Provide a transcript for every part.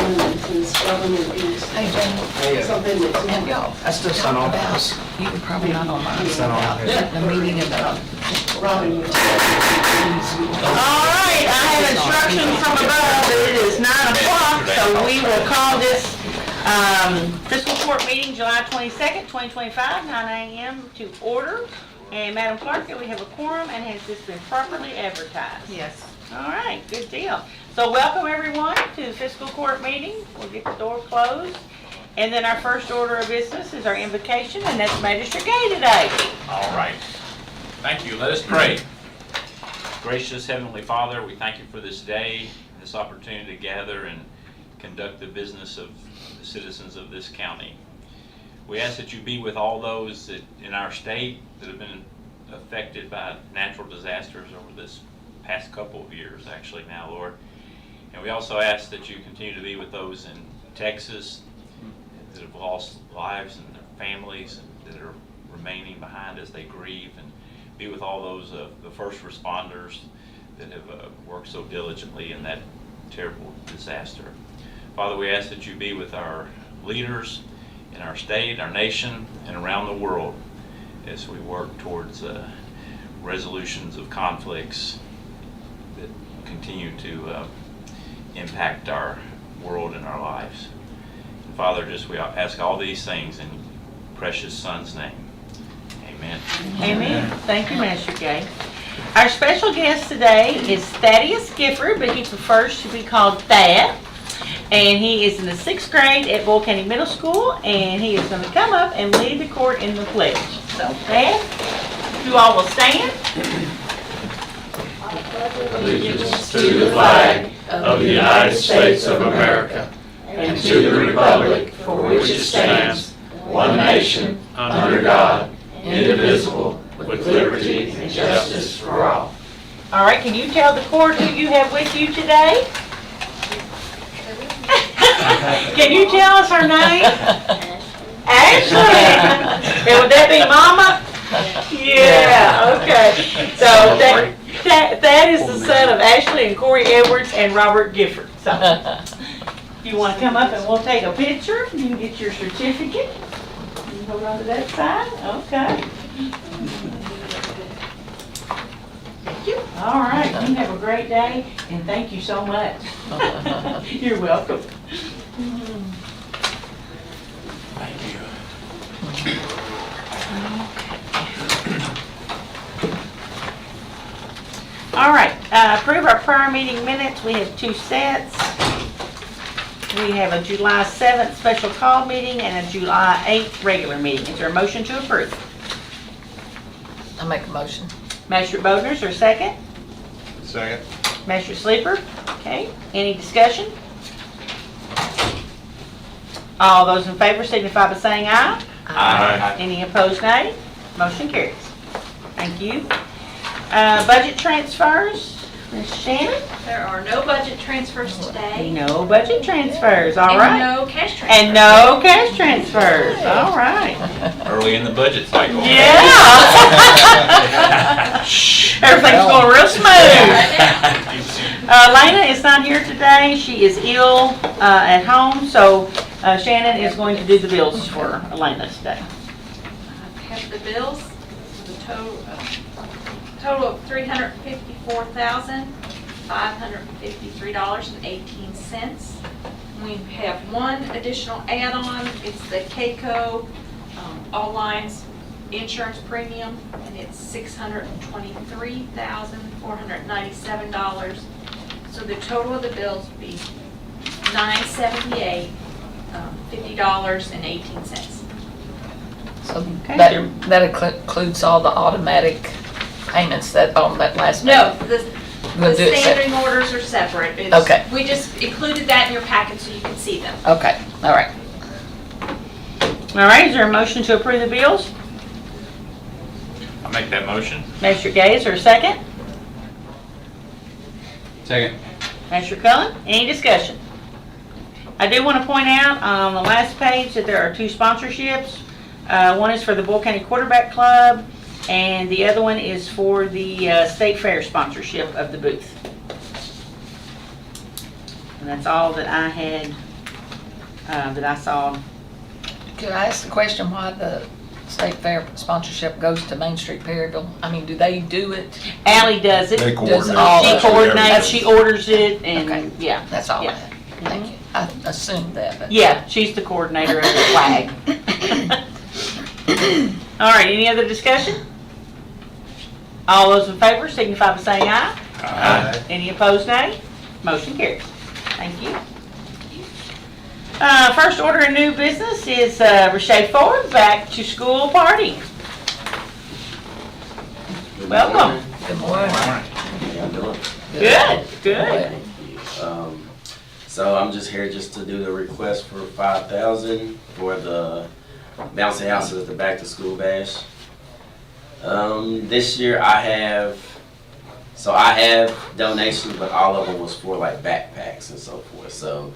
Hey, Jamie, Something that's have y'all I still sign off about, this. you were probably not online, Sign off about this. the meeting about. Robin. All right, I have instructions from above that it is 9 o'clock, so we will call this fiscal court meeting July 22nd, 2025, 9 a.m. to order. And Madam Clerk, we have a quorum, and has this been properly advertised? Yes. All right, good deal. So welcome everyone to the fiscal court meeting. We'll get the door closed. And then our first order of business is our invocation, and that's Magistrate Gay today. All right. Thank you. Let us pray. Gracious Heavenly Father, we thank you for this day, this opportunity to gather and conduct the business of the citizens of this county. We ask that you be with all those that in our state that have been affected by natural disasters over this past couple of years, actually now, Lord. And we also ask that you continue to be with those in Texas that have lost lives and their families and that are remaining behind as they grieve, and be with all those the first responders that have worked so diligently in that terrible disaster. Father, we ask that you be with our leaders in our state, our nation, and around the world as we work towards resolutions of conflicts that continue to impact our world and our lives. And Father, we ask all these things in precious Son's name. Amen. Amen. Thank you, Master Gay. Our special guest today is Thaddeus Gifford, but he prefers to be called Thad. And he is in the 6th grade at Boyle County Middle School, and he is going to come up and lead the court in the pledge. So, Thad, you all will stand. Allegiance to the flag of the United States of America and to the republic for which it stands, one nation, under God, indivisible, with liberty and justice for all. All right, can you tell the court who you have with you today? Can you tell us her name? Ashley. And would that be Mama? Yeah, okay. So that is the son of Ashley and Corey Edwards and Robert Gifford. So if you want to come up and we'll take a picture, you can get your certificate. You can go on to that side. Okay. Thank you. All right. You have a great day, and thank you so much. You're welcome. Thank you. All right, approve our prior meeting minutes. We have 2 sets. We have a July 7th special call meeting and a July 8th regular meeting. Is there a motion to approve? I make a motion. Master Bodner's or second? Second. Master Sleeper? Okay, any discussion? All those in favor signify by saying aye. Aye. Any opposed, nay? Motion carries. Thank you. Budget transfers, Ms. Shannon? There are no budget transfers today. No budget transfers, all right. And no cash transfers. And no cash transfers, all right. Early in the budget cycle. Yeah. Everything's going real smooth. Lena is not here today. She is ill at home, so Shannon is going to do the bills for Elena today. I have the bills, the total of $354,553.18. We have one additional add-on. It's the CAECO all lines insurance premium, and it's $623,497. So the total of the bills would be $978, $50.18. So Okay. that includes all the automatic payments that on that last. No, the We'll do it standing orders are separate. It's- Okay. We just included that in your packet so you can see them. Okay, all right. All right, is there a motion to approve the bills? I'll make that motion. Master Gay, is there a second? Second. Master Cullen, any discussion? I do want to point out on the last page that there are 2 sponsorships. One is for the Boyle County Quarterback Club, and the other one is for the State Fair sponsorship of the booth. And that's all that I had that I saw. Could I ask the question why the state fair sponsorship goes to Main Street Perryville? I mean, do they do it? Allie does it. They She coordinate. all that with coordinates, everybody. she orders it, and, Okay. yeah. That's all I Yeah. had. Thank you. I assumed that, but. Yeah, she's the coordinator of the flag. All right, any other discussion? All those in favor signify by saying aye. Aye. Any opposed, nay? Motion carries. Thank you. First order of new business is Rashea Ford back to school party. Welcome. Good morning. How y'all doing? Good, good. Thank you. So I'm just here just to do the request for $5,000 for the bouncy houses at the back to school bash. This year I have donations, but all of them was for like backpacks and so forth. So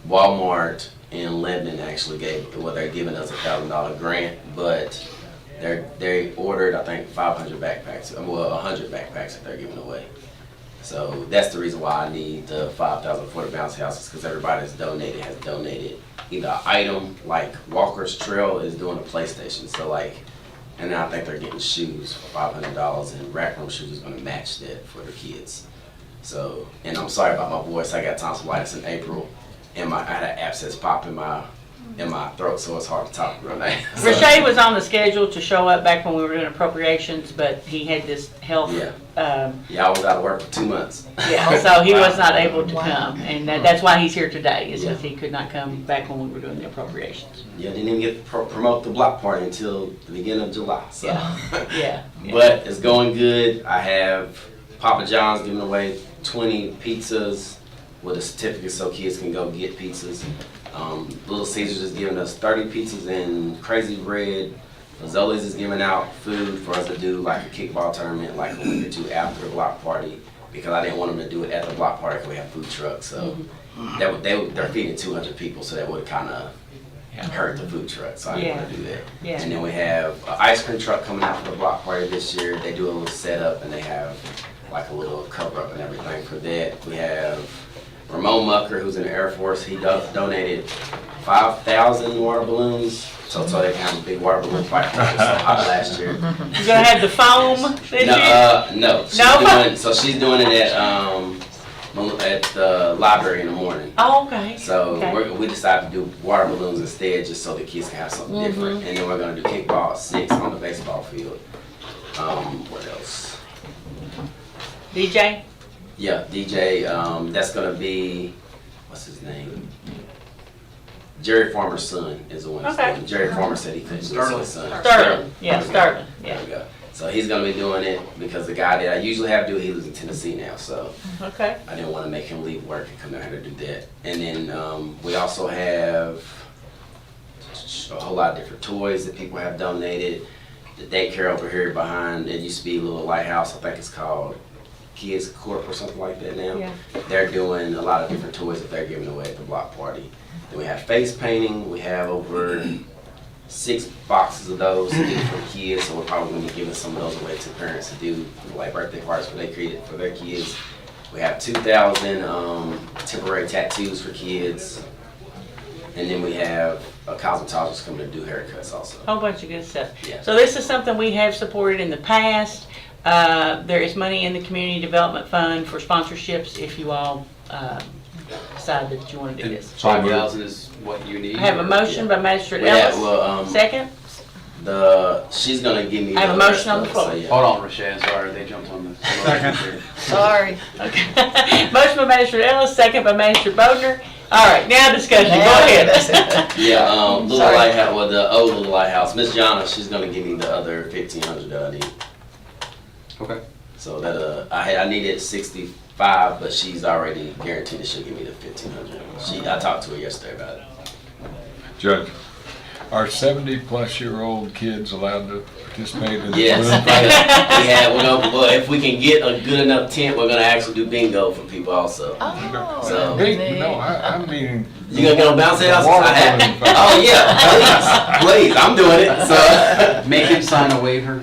Walmart in Lebanon actually they're giving us $1,000 grant, but they ordered I think 500 backpacks, 100 backpacks that they're giving away. So that's the reason why I need the $5,000 for the bouncy houses, because everybody has donated either an item, like Walker's Trail is doing a PlayStation, so like, and then I think they're getting shoes for $500, and Rack Room Shoes is gonna match that for their kids. So, and I'm sorry about my voice, I got tonsillitis in April, and I had an abscess pop in my throat, so it's hard to talk real nice. So, Rashea was on the schedule to show up back when we were doing appropriations, but he had this health. Yeah. Um, yeah, I was out of work for 2 months. yeah, so he was not able to Wow. come, and that's why he's here today, is because he could not come back when we were doing the appropriations. Yeah, didn't even get to promote the block party until the beginning of July. So. Yeah. But it's going good. I have Papa John's giving away 20 pizzas with a certificate so kids can go get pizzas. Little Caesars is giving us 30 pizzas and Crazy Bread. Fazoli's is giving out food for us to do like a kickball tournament like a week or two after the block party, because I didn't want them to do it at the block party because we have food trucks. So they're feeding 200 people, so that would kind of hurt the food truck. So I didn't want to do that. Yeah. And then we have an ice cream truck coming out for the block party this year. They do a little setup and they have like a little cover up and everything for that. We have Ramon Mucker, who's in the Air Force. He donated 5,000 water balloons so they can have a big water balloon fight. It was so hot last year. You're gonna have the foam this year? No. She's doing it at the library in the morning. Oh, okay. So Okay. we decided to do water balloons instead, just so the kids can have something different. And then we're gonna do kickball at 6 on the baseball field. What else? DJ? Yeah, DJ. That's gonna be, what's his name? Jerry Farmer's son is the one that's Okay. doing it. Jerry Farmer said he couldn't do it, so his son. Sterling. Yeah, Sterling. There Yeah. we go. So he's gonna be doing it because the guy that I usually have do it, he lives in Tennessee now. So Okay. I didn't want to make him leave work and come down here to do that. And then we also have a whole lot of different toys that people have donated. The daycare over here behind, it used to be a little lighthouse, I think it's called Kids Corp or something like that now. Yeah. They're doing a lot of different toys that they're giving away at the block party. Then we have face painting. We have over 6 boxes of those to do for kids, so we're probably going to be giving some of those away to parents to do like birthday parties for their kids. We have 2,000 temporary tattoos for kids, and then we have a cosmetologist coming to do haircuts also. Whole bunch of good stuff. Yeah. So this is something we have supported in the past. There is money in the Community Development Fund for sponsorships if you all decide that you want to do this. 5,000 is what you need? I have a motion by Magistrate We have, Ellis. Second? She's gonna give me. I have a the motion on the rest of floor. it, so, yeah. Hold on, Rashea, sorry, they jumped on the. Second. Sorry. Okay. Motion by Magistrate Ellis, second by Magistrate Bodner. All right, now discussion. Go ahead. Yeah, Little Sorry. Lighthouse, well, the old Little Lighthouse. Miss Jonna, she's gonna give me the other 1,500 that I need. Okay. So that I needed 65, but she's already guaranteed that she'll give me the 1,500. I talked to her yesterday about it. Judge, are 70-plus-year-old kids allowed to participate in the Yes. balloon fight? Well, if we can get a good enough tent, we're gonna actually do bingo for people also. Oh. So- Big, no, I mean. You gonna get on bounce houses? Water balloon fight. Oh yeah, please, I'm doing it. So Make him sign a waiver.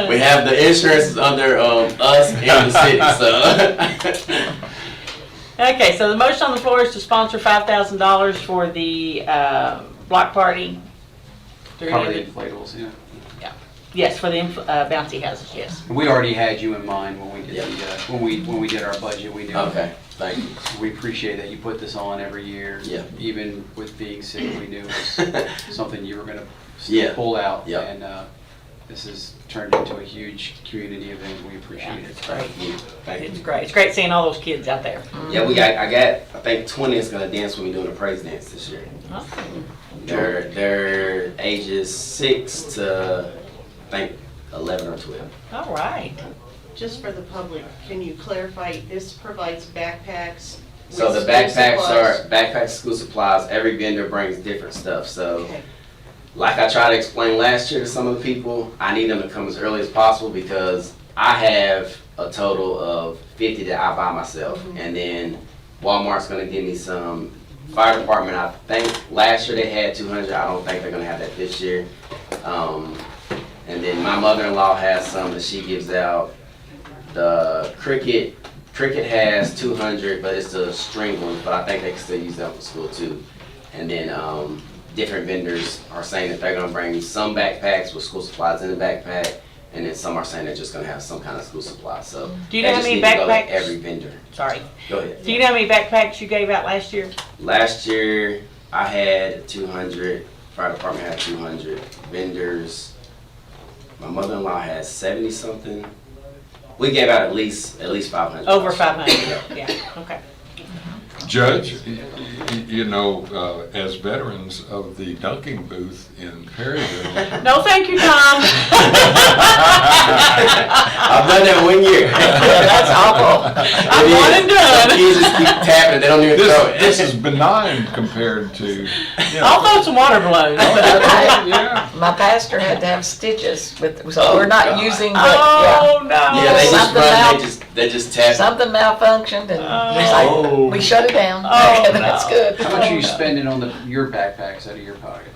we have the insurance under us and the city. So Okay, so the motion on the floor is to sponsor $5,000 for the block party. Cover the inflatables, yeah. Yes, for the bouncy houses, yes. And we already had you in mind when we did Yep. when we did our budget. We knew. Okay, thank you. We appreciate that you put this on every year. Yeah. Even with being sick, we knew it was something you were going to Yeah. pull out. Yeah. And this has turned into a huge community event. We appreciate it. It's great. Thank It's you. great. It's great seeing all those kids out there. Yeah, I think 20 is gonna dance with me doing a praise dance this year. They're ages 6 to, I think, 11 or 12. All right. Just for the public, can you clarify, this provides backpacks? So the with backpacks school supplies? are backpacks, school supplies. Every vendor brings different stuff. So, Okay. like I tried to explain last year to some of the people, I need them to come as early as possible because I have a total of 50 that I buy myself, and then Walmart's gonna give me some. Fire department, I think last year they had 200. I don't think they're gonna have that this year. And then my mother-in-law has some that she gives out. The cricket has 200, but it's the string ones, but I think they can still use that for school too. And then different vendors are saying that they're gonna bring some backpacks with school supplies in the backpack, and then some are saying they're just gonna have some kind of school supplies. So Do you they know how just many need to go to backpacks? every vendor. Sorry. Go ahead. Do you know how many backpacks you gave out last year? Last year I had 200. Fire department had 200. Vendors. My mother-in-law has 70 something. We gave out at least 500. Over 500. Yeah. Okay. Judge, you know, as veterans of the dunking booth in Perryville. No, thank you, Tom. I've done that 1 year. That's awful. I'm one and done. Kids just keep tapping it. They don't even throw it. This is benign compared to, you I'll know. throw some water balloons. Yeah. My pastor had to have stitches with, so Oh, we're not God. using, Oh, no. Yeah, they just Something run. out. They just tap. something malfunctioned and he's Oh. like, we shut it down. Oh, That's no. good. How much are you spending on your backpacks out of your pocket?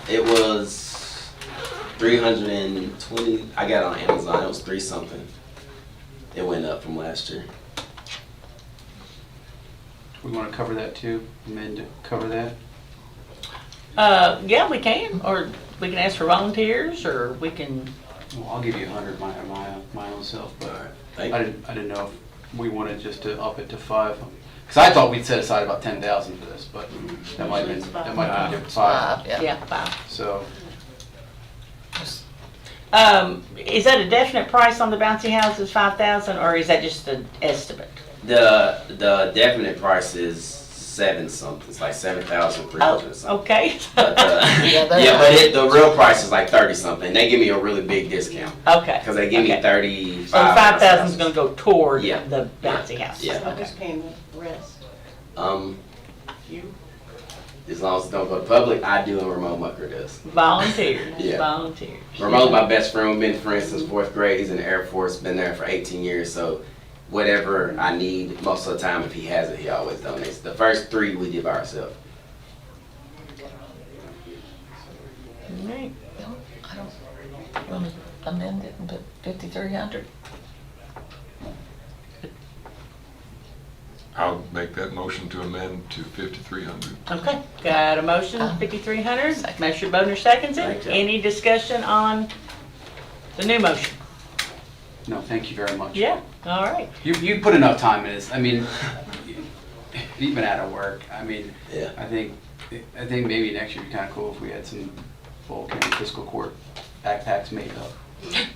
It was 320. I got it on Amazon. It was 3 something. It went up from last year. We want to cover that too. Amend to cover that. Yeah, we can, or we can ask for volunteers, or we can. Well, I'll give you 100 my own self, but Alright, thank I you. didn't know if we wanted just to up it to 5. Because I thought we'd set aside about 10,000 for this, but that might have been different 5. Yeah. Yeah, fine. So Is that a definite price on the bouncy houses, 5,000, or is that just an estimate? The definite price is 7 something. It's like 7,300 something. Okay. But, Yeah, they're yeah, high. but the real price is like 30 something. They give me a really big discount Okay. because they give me Okay. 35. So 5,000 is going to go toward Yeah. the bouncy house. Yeah. So who's paying the rest? You? As long as it don't go public, I do and Ramon Mucker does. Volunteers. Yeah. Volunteers. Ramon's my best friend. We've been friends since 4th grade. He's in the Air Force, been there for 18 years. So whatever I need, most of the time, if he has it, he always donates. The first 3 we did by ourselves. Right. I don't, want to amend it and put 5,300? I'll make that motion to amend to 5,300. Okay, got a motion, 5,300. Second. Commissioner Bodnar seconds it. Thank you. Any discussion on the new motion? no, thank you very much. Yeah, all right. You put enough time in this. I mean, even out of work. I mean, Yeah. I think maybe next year would be kind of cool if we had some full county fiscal court backpacks made up.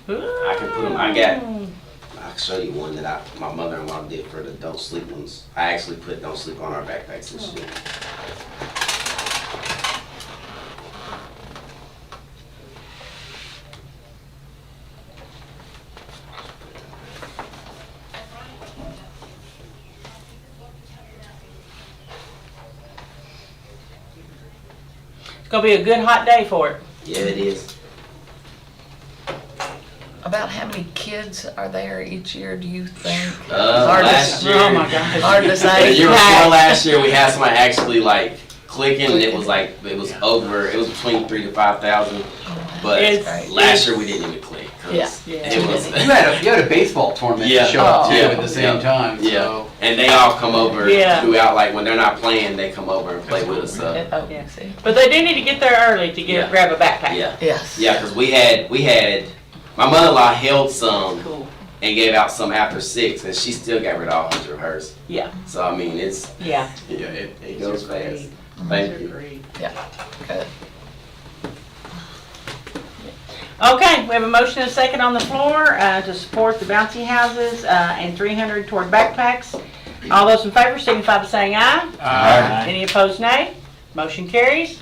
I can put them. I'll show you one that my mother-in-law did for the Don't Sleep ones. I actually put Don't Sleep on our backpacks this year. It's gonna be a good hot day for it. Yeah, it is. About how many kids are there each year, do you think? Last year, Oh my gosh. Hard to the say. year before last year, we had somebody actually like clicking, and it was over. It was between 3,000 to 5,000. But It's- last year we didn't even click. 'Cause Yeah. It was. You had a baseball tournament Yeah. to show up to Yeah. at the same time, Yeah, so. and they all come over Yeah. throughout. Like when they're not playing, they come over and play with us. So. Oh, Yeah. see. But they do need to get there early to Yeah. grab a backpack. Yeah. Yes. Yeah, because we had my mother-in-law held some Cool. and gave out some after 6, and she still got rid of all 100 of hers. Yeah. So I mean, it goes fast. Thank you. Good. Okay, we have a motion and a second on the floor to support the bouncy houses and 300 toward backpacks. All those in favor signify by saying aye. Aye. Any opposed, nay? Motion carries.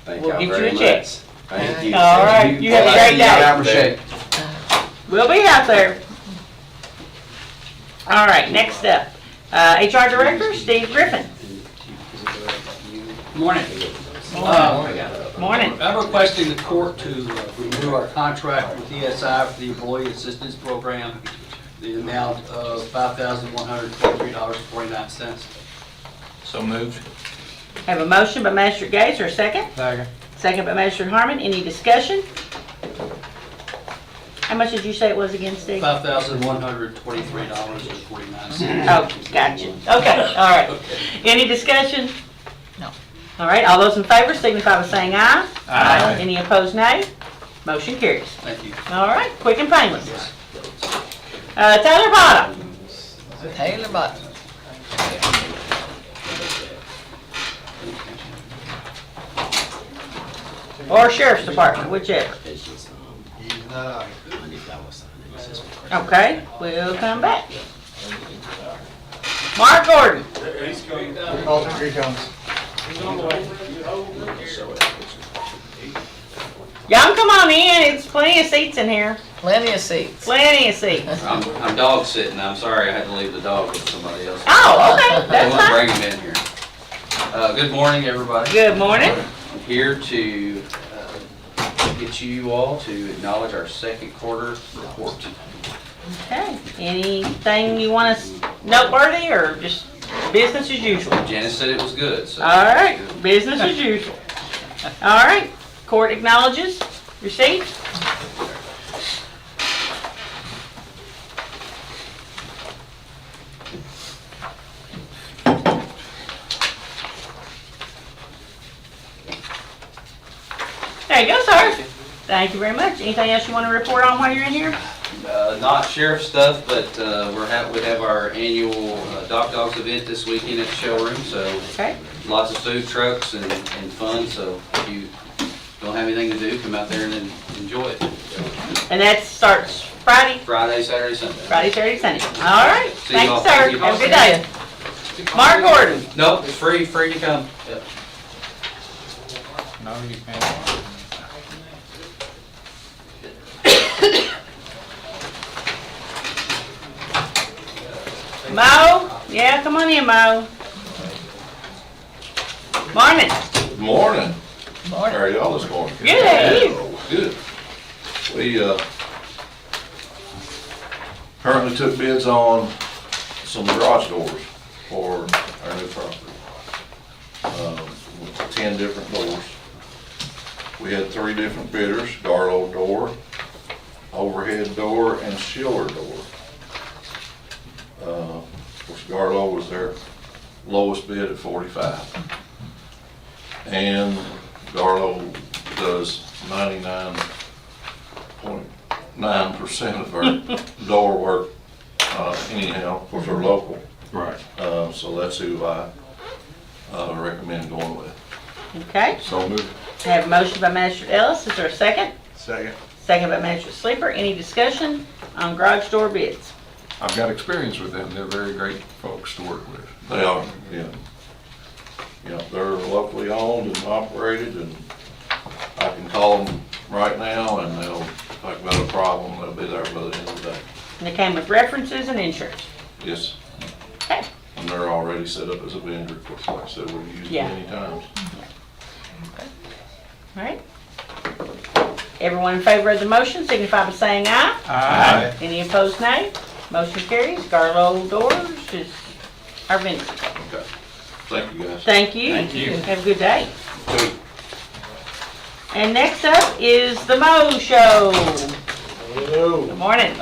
Thank We'll y'all get you very a check. much. Thank you. All right, you have a great day. Rashea. We'll be out there. All right, next up, HR Director Steve Griffin. Morning. Morning. I'm requesting the court to renew our contract with ESI for the Employee Assistance Program, the amount of $5,123.49. So moved. Have a motion by Magistrate Gay, is there a second? Second by Magistrate Harmon, any discussion? How much did you say it was again, Steve? $5,123.49. Oh, gotcha. Okay, all right. Any discussion? No. All right, all those in favor signify by saying aye. Aye. Any opposed, nay? Motion carries. Thank you. All right, quick and painless. Tyler Potter. Taylor Button. Or Sheriff's Department, whichever. Okay, we'll come back. Mark Gordon. Y'all can come on in, it's plenty of seats in here. Plenty of seats. Plenty of seats. I'm dog sitting. I'm sorry I had to leave the dog with somebody else. Oh, okay, I that's won't fine. bring him in here. Good morning, everybody. Good morning. I'm here to get you all to acknowledge our second quarter report. Okay, anything you want us noteworthy or just business as usual? Janice said it was good, so. All right, business as usual. All right, court acknowledges receipt. There you go, sir. Thank you very much. Anything else you want to report on while you're in here? Not sheriff stuff, but we have our annual Doc Dogs event this weekend at the showroom, so Okay. lots of food trucks and fun, so if you don't have anything to do, come out there and enjoy it. And that starts Friday, Friday, Saturday, Sunday. Friday, Saturday, Sunday. All right, See you thank you, all. sir. Thank you. Have a good day. Mark Gordon. Nope, it's free to come. Yep. No, you can't. Mo? Yeah, come on in, Mo. Morning. Good morning. How Morning. are y'all this morning? Good, how are you? Good. We currently took bids on some garage doors for our new property. 10 different doors. We had 3 different bidders: Garlow door, overhead door, and Schiller door. Of course, Garlow was their lowest bid at $45. And Garlow does 99.9% of our door work anyhow. Of course, they're local. Right. So that's who I recommend going with. Okay, So moved. I have a motion by Magistrate Ellis. Is there a second? Second. Second by Magistrate Sleeper. Any discussion on garage door bids? I've got experience with them. They're very great folks to work with. They are, yeah. Yeah, they're locally owned and operated, and I can call them right now and they'll talk about a problem. They'll be there by the end of the day. And they came with references and insurance. Yes. Okay. And they're already set up as a vendor, of course, like I said, we've used Yeah. them many times. All right. Everyone in favor of the motion signify by saying aye. Aye. Any opposed, nay? Motion carries. Garlow Doors is our vendor. Okay. Thank you, guys. Thank you. Thank you. Have a good day. And next up is the Mo Show. Hello. Good morning.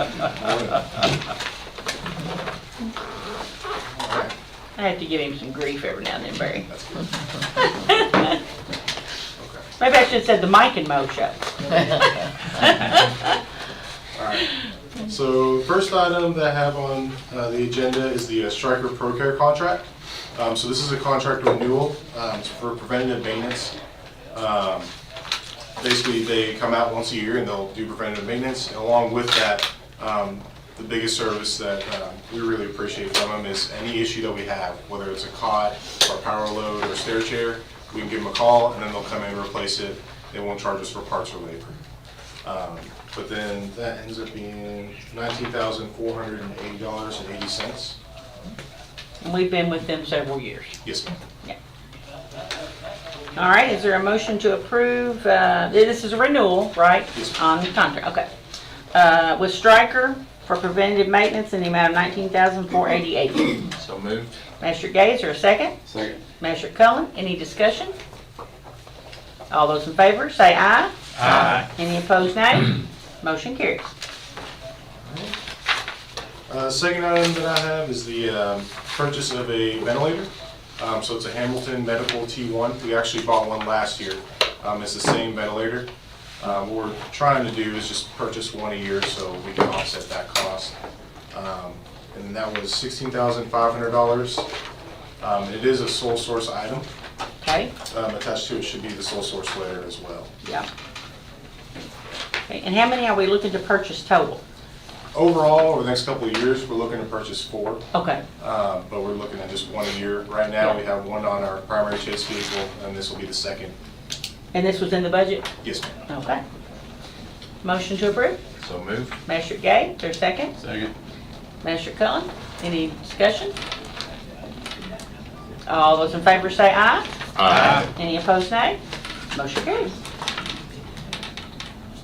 I have to give him some grief every now and then, Barry. Maybe I should have said the Mike and Mo Show. Alright, so first item that I have on the agenda is the Stryker ProCare contract. So this is a contract renewal it's for preventative maintenance. Basically, they come out once a year and they'll do preventative maintenance. And along with that, the biggest service that we really appreciate from them is any issue that we have, whether it's a cot or power load or stair chair, we can give them a call and then they'll come in and replace it. They won't charge us for parts or labor. But then that ends up being $19,480.80. And we've been with them several years. Yes, ma'am. All right, is there a motion to approve, this is a renewal, right? Yes, On the contract, okay. With Stryker for preventative maintenance in the amount of $19,488. So moved. Magistrate Gay, is there a second? Second. Magistrate Cullen, any discussion? All those in favor, say aye. Aye. Any opposed, nay? Motion carries. Second item that I have is the purchase of a ventilator. So it's a Hamilton Medical T1. We actually bought one last year. It's the same ventilator. What we're trying to do is just purchase one a year so we can offset that cost. And that was $16,500. It is a sole source item. Okay, Attached to it should be the sole source letter as well. yeah. Okay, and how many are we looking to purchase total? Overall, over the next couple of years, we're looking to purchase 4. Okay, But we're looking at just one a year. Right now, we have one on our primary chase vehicle, and this will be the second. and this was in the budget? Yes, ma'am. Okay. Motion to approve? So moved. Magistrate Gay, is there a second? Second. Magistrate Cullen, any discussion? All those in favor say aye. Aye. Any opposed, nay? Motion carries.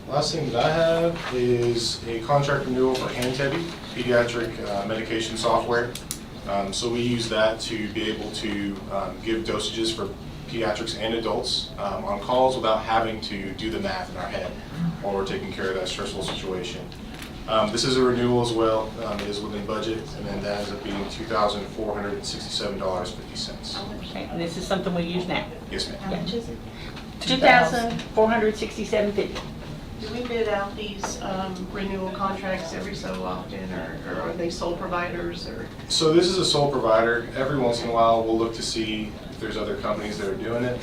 Last thing that I have is a contract renewal for Handtevy pediatric medication software. So we use that to be able to give dosages for pediatrics and adults on calls without having to do the math in our head while we're taking care of that stressful situation. This is a renewal as well. It is within budget, and then that ends up being $2,467.50. Okay, and this is something we use now. Yes, ma'am. How much is it? $2,467.50. Do we bid out these renewal contracts every so often, or are they sole providers, or? So this is a sole provider. Every once in a while, we'll look to see if there's other companies that are doing it.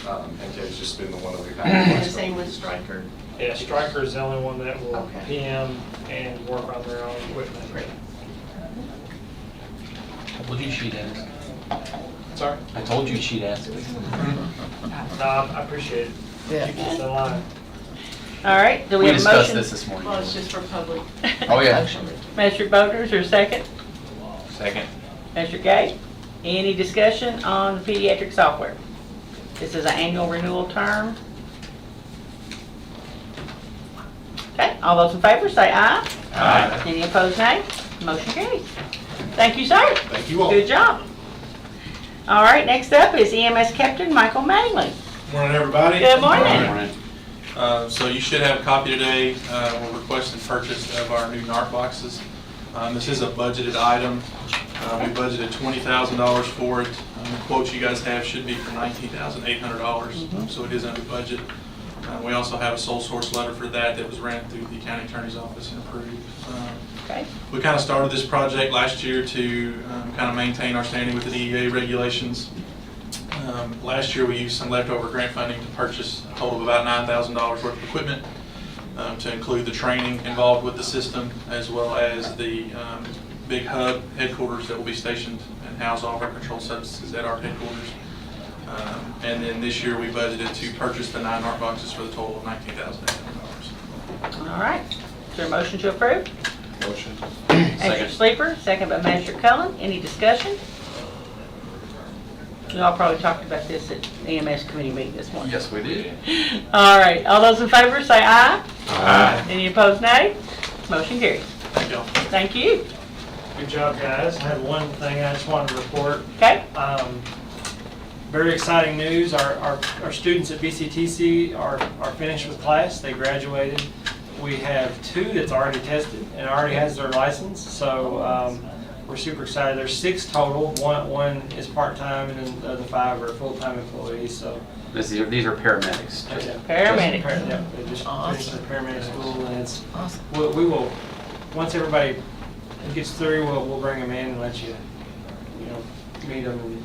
Handtevy's just been the one that we've had. And the same with Stryker? Yeah, Stryker is the only one that will Okay. PM and work on their own equipment. I told you she'd ask. Sorry? I told you she'd ask. No, I appreciate it. Yeah. Keep us in line. All right, do we We have a discussed motion? this morning. Well, it's just for public. Oh, yeah. Magistrate Boaters, or second? Second. Magistrate Gay, any discussion on pediatric software? This is an annual renewal term. Okay, all those in favor say aye. Aye. Any opposed, nay? Motion carries. Thank you, sir. Thank you all. Good job. All right, next up is EMS Captain Michael Mattingly. Morning, everybody. Good morning. So you should have a copy today. We're requesting purchase of our new NARC boxes. This is a budgeted item. We budgeted $20,000 for it. The quote you guys have should be for $19,800, so it is under budget. We also have a sole source letter for that was ran through the county attorney's office and approved. Okay. We kind of started this project last year to kind of maintain our standing with the DEA regulations. Last year we used some leftover grant funding to purchase a total of about $9,000 worth of equipment to include the training involved with the system, as well as the big hub headquarters that will be stationed and house all of our controlled substances at our headquarters. And then this year we budgeted to purchase the 9 NARC boxes for the total of $19,800. All right. Is there a motion to approve? Motion. Magistrate Sleeper, second by Magistrate Cullen. Any discussion? You all probably talked about this at EMS committee meeting this morning. Yes, we did. All right. All those in favor say aye. Aye. Any opposed, nay? Motion carries. Thank y'all. Thank you. Good job, guys. I had one thing I just wanted to report. Okay. very exciting news. Our students at BCTC are finished with class. They graduated. We have 2 that's already tested and already has their license. So we're super excited. There's 6 total. One is part-time, and then the other 5 are full-time employees. So These are paramedics. yeah, Paramedics. yeah, they just finished Awesome. the paramedic school, and it's Awesome. we will, once everybody gets through, we'll bring them in and let you meet them and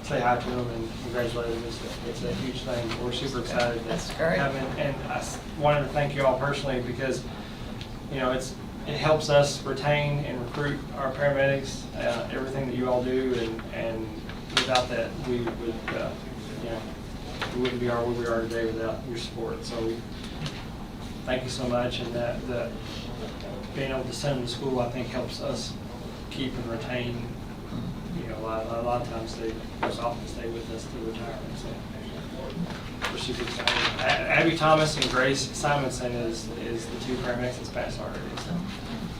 say hi to them and congratulate them. It's a huge thing. We're super excited. That's great. And I wanted to thank you all personally because it helps us retain and recruit our paramedics. Everything that you all do, and without that, we would we wouldn't be where we are today without your support. So thank you so much, and that being able to send them to school, I think, helps us keep and retain. A lot of times most often stay with us through retirement. So we're super excited. Abby Thomas and Grace Simonson is the 2 paramedics that's passed already. So.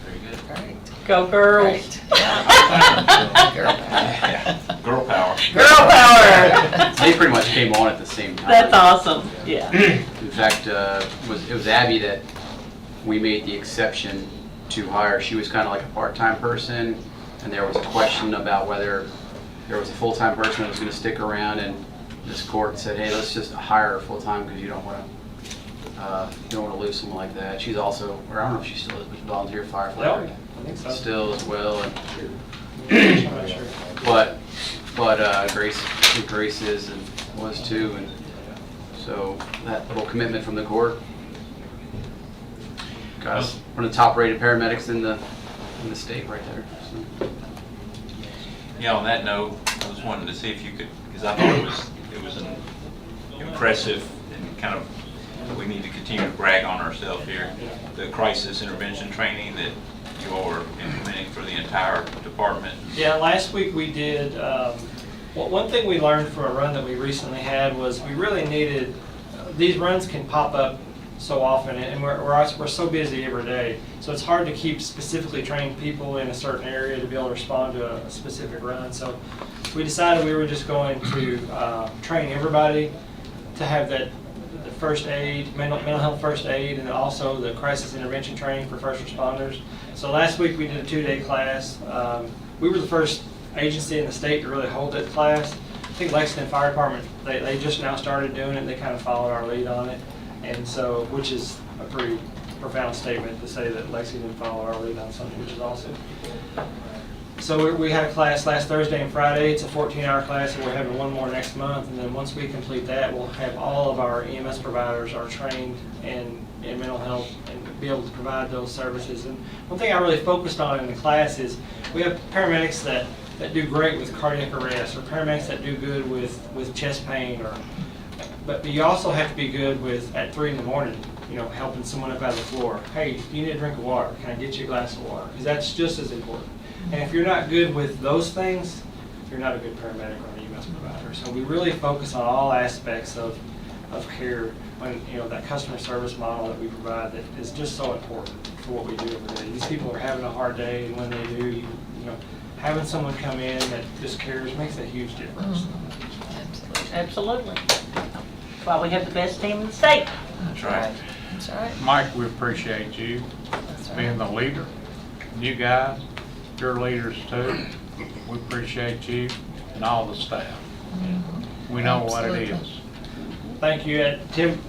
Very good. Great. Go girls. Great. Yeah. Girl power. Girl power. Girl power. They pretty much came on at the same time. That's awesome. Yeah. In fact, it was Abby that we made the exception to hire. She was kind of like a part-time person, and there was a question about whether there was a full-time person that was going to stick around, and this court said, hey, let's just hire her full-time because you don't want to lose someone like that. She's also, or I don't know if she still is, but she's a volunteer firefighter. Yep, I think so. Still as well. I'm not sure. But Grace is and was too, and so that little commitment from the court got us one of the top-rated paramedics in the state right there. So. Yeah, on that note, I was wanting to see if you could, because I thought it was an impressive and kind of, we need to continue to brag on ourselves here, the crisis intervention training that you all are implementing for the entire department. Yeah, last week we did, one thing we learned from a run that we recently had was we really needed, these runs can pop up so often, and we're so busy every day, so it's hard to keep specifically trained people in a certain area to be able to respond to a specific run. So we decided we were just going to train everybody to have the first aid, mental health first aid, and also the crisis intervention training for first responders. So last week we did a 2-day class. We were the first agency in the state to really hold that class. I think Lexington Fire Department, they just now started doing it. They kind of followed our lead on it. And so, which is a pretty profound statement to say that Lexington followed our lead on something, which is awesome. So we had a class last Thursday and Friday. It's a 14-hour class, and we're having one more next month. And then once we complete that, we'll have all of our EMS providers are trained in mental health and be able to provide those services. And one thing I really focused on in the class is we have paramedics that do great with cardiac arrest, or paramedics that do good with chest pain, but you also have to be good with, at 3 in the morning, helping someone up out of the floor. Hey, you need a drink of water. Can I get you a glass of water? Because that's just as important. And if you're not good with those things, you're not a good paramedic or an EMS provider. So we really focus on all aspects of care when, that customer service model that we provide that is just so important for what we do every day. These people are having a hard day, and when they do, having someone come in that just cares makes a huge difference. Absolutely. That's why we have the best team in the state. That's right. That's right. Mike, we appreciate you being the leader. You guys, you're leaders too. We appreciate you and all the staff. We know what it is. Thank you. Tim,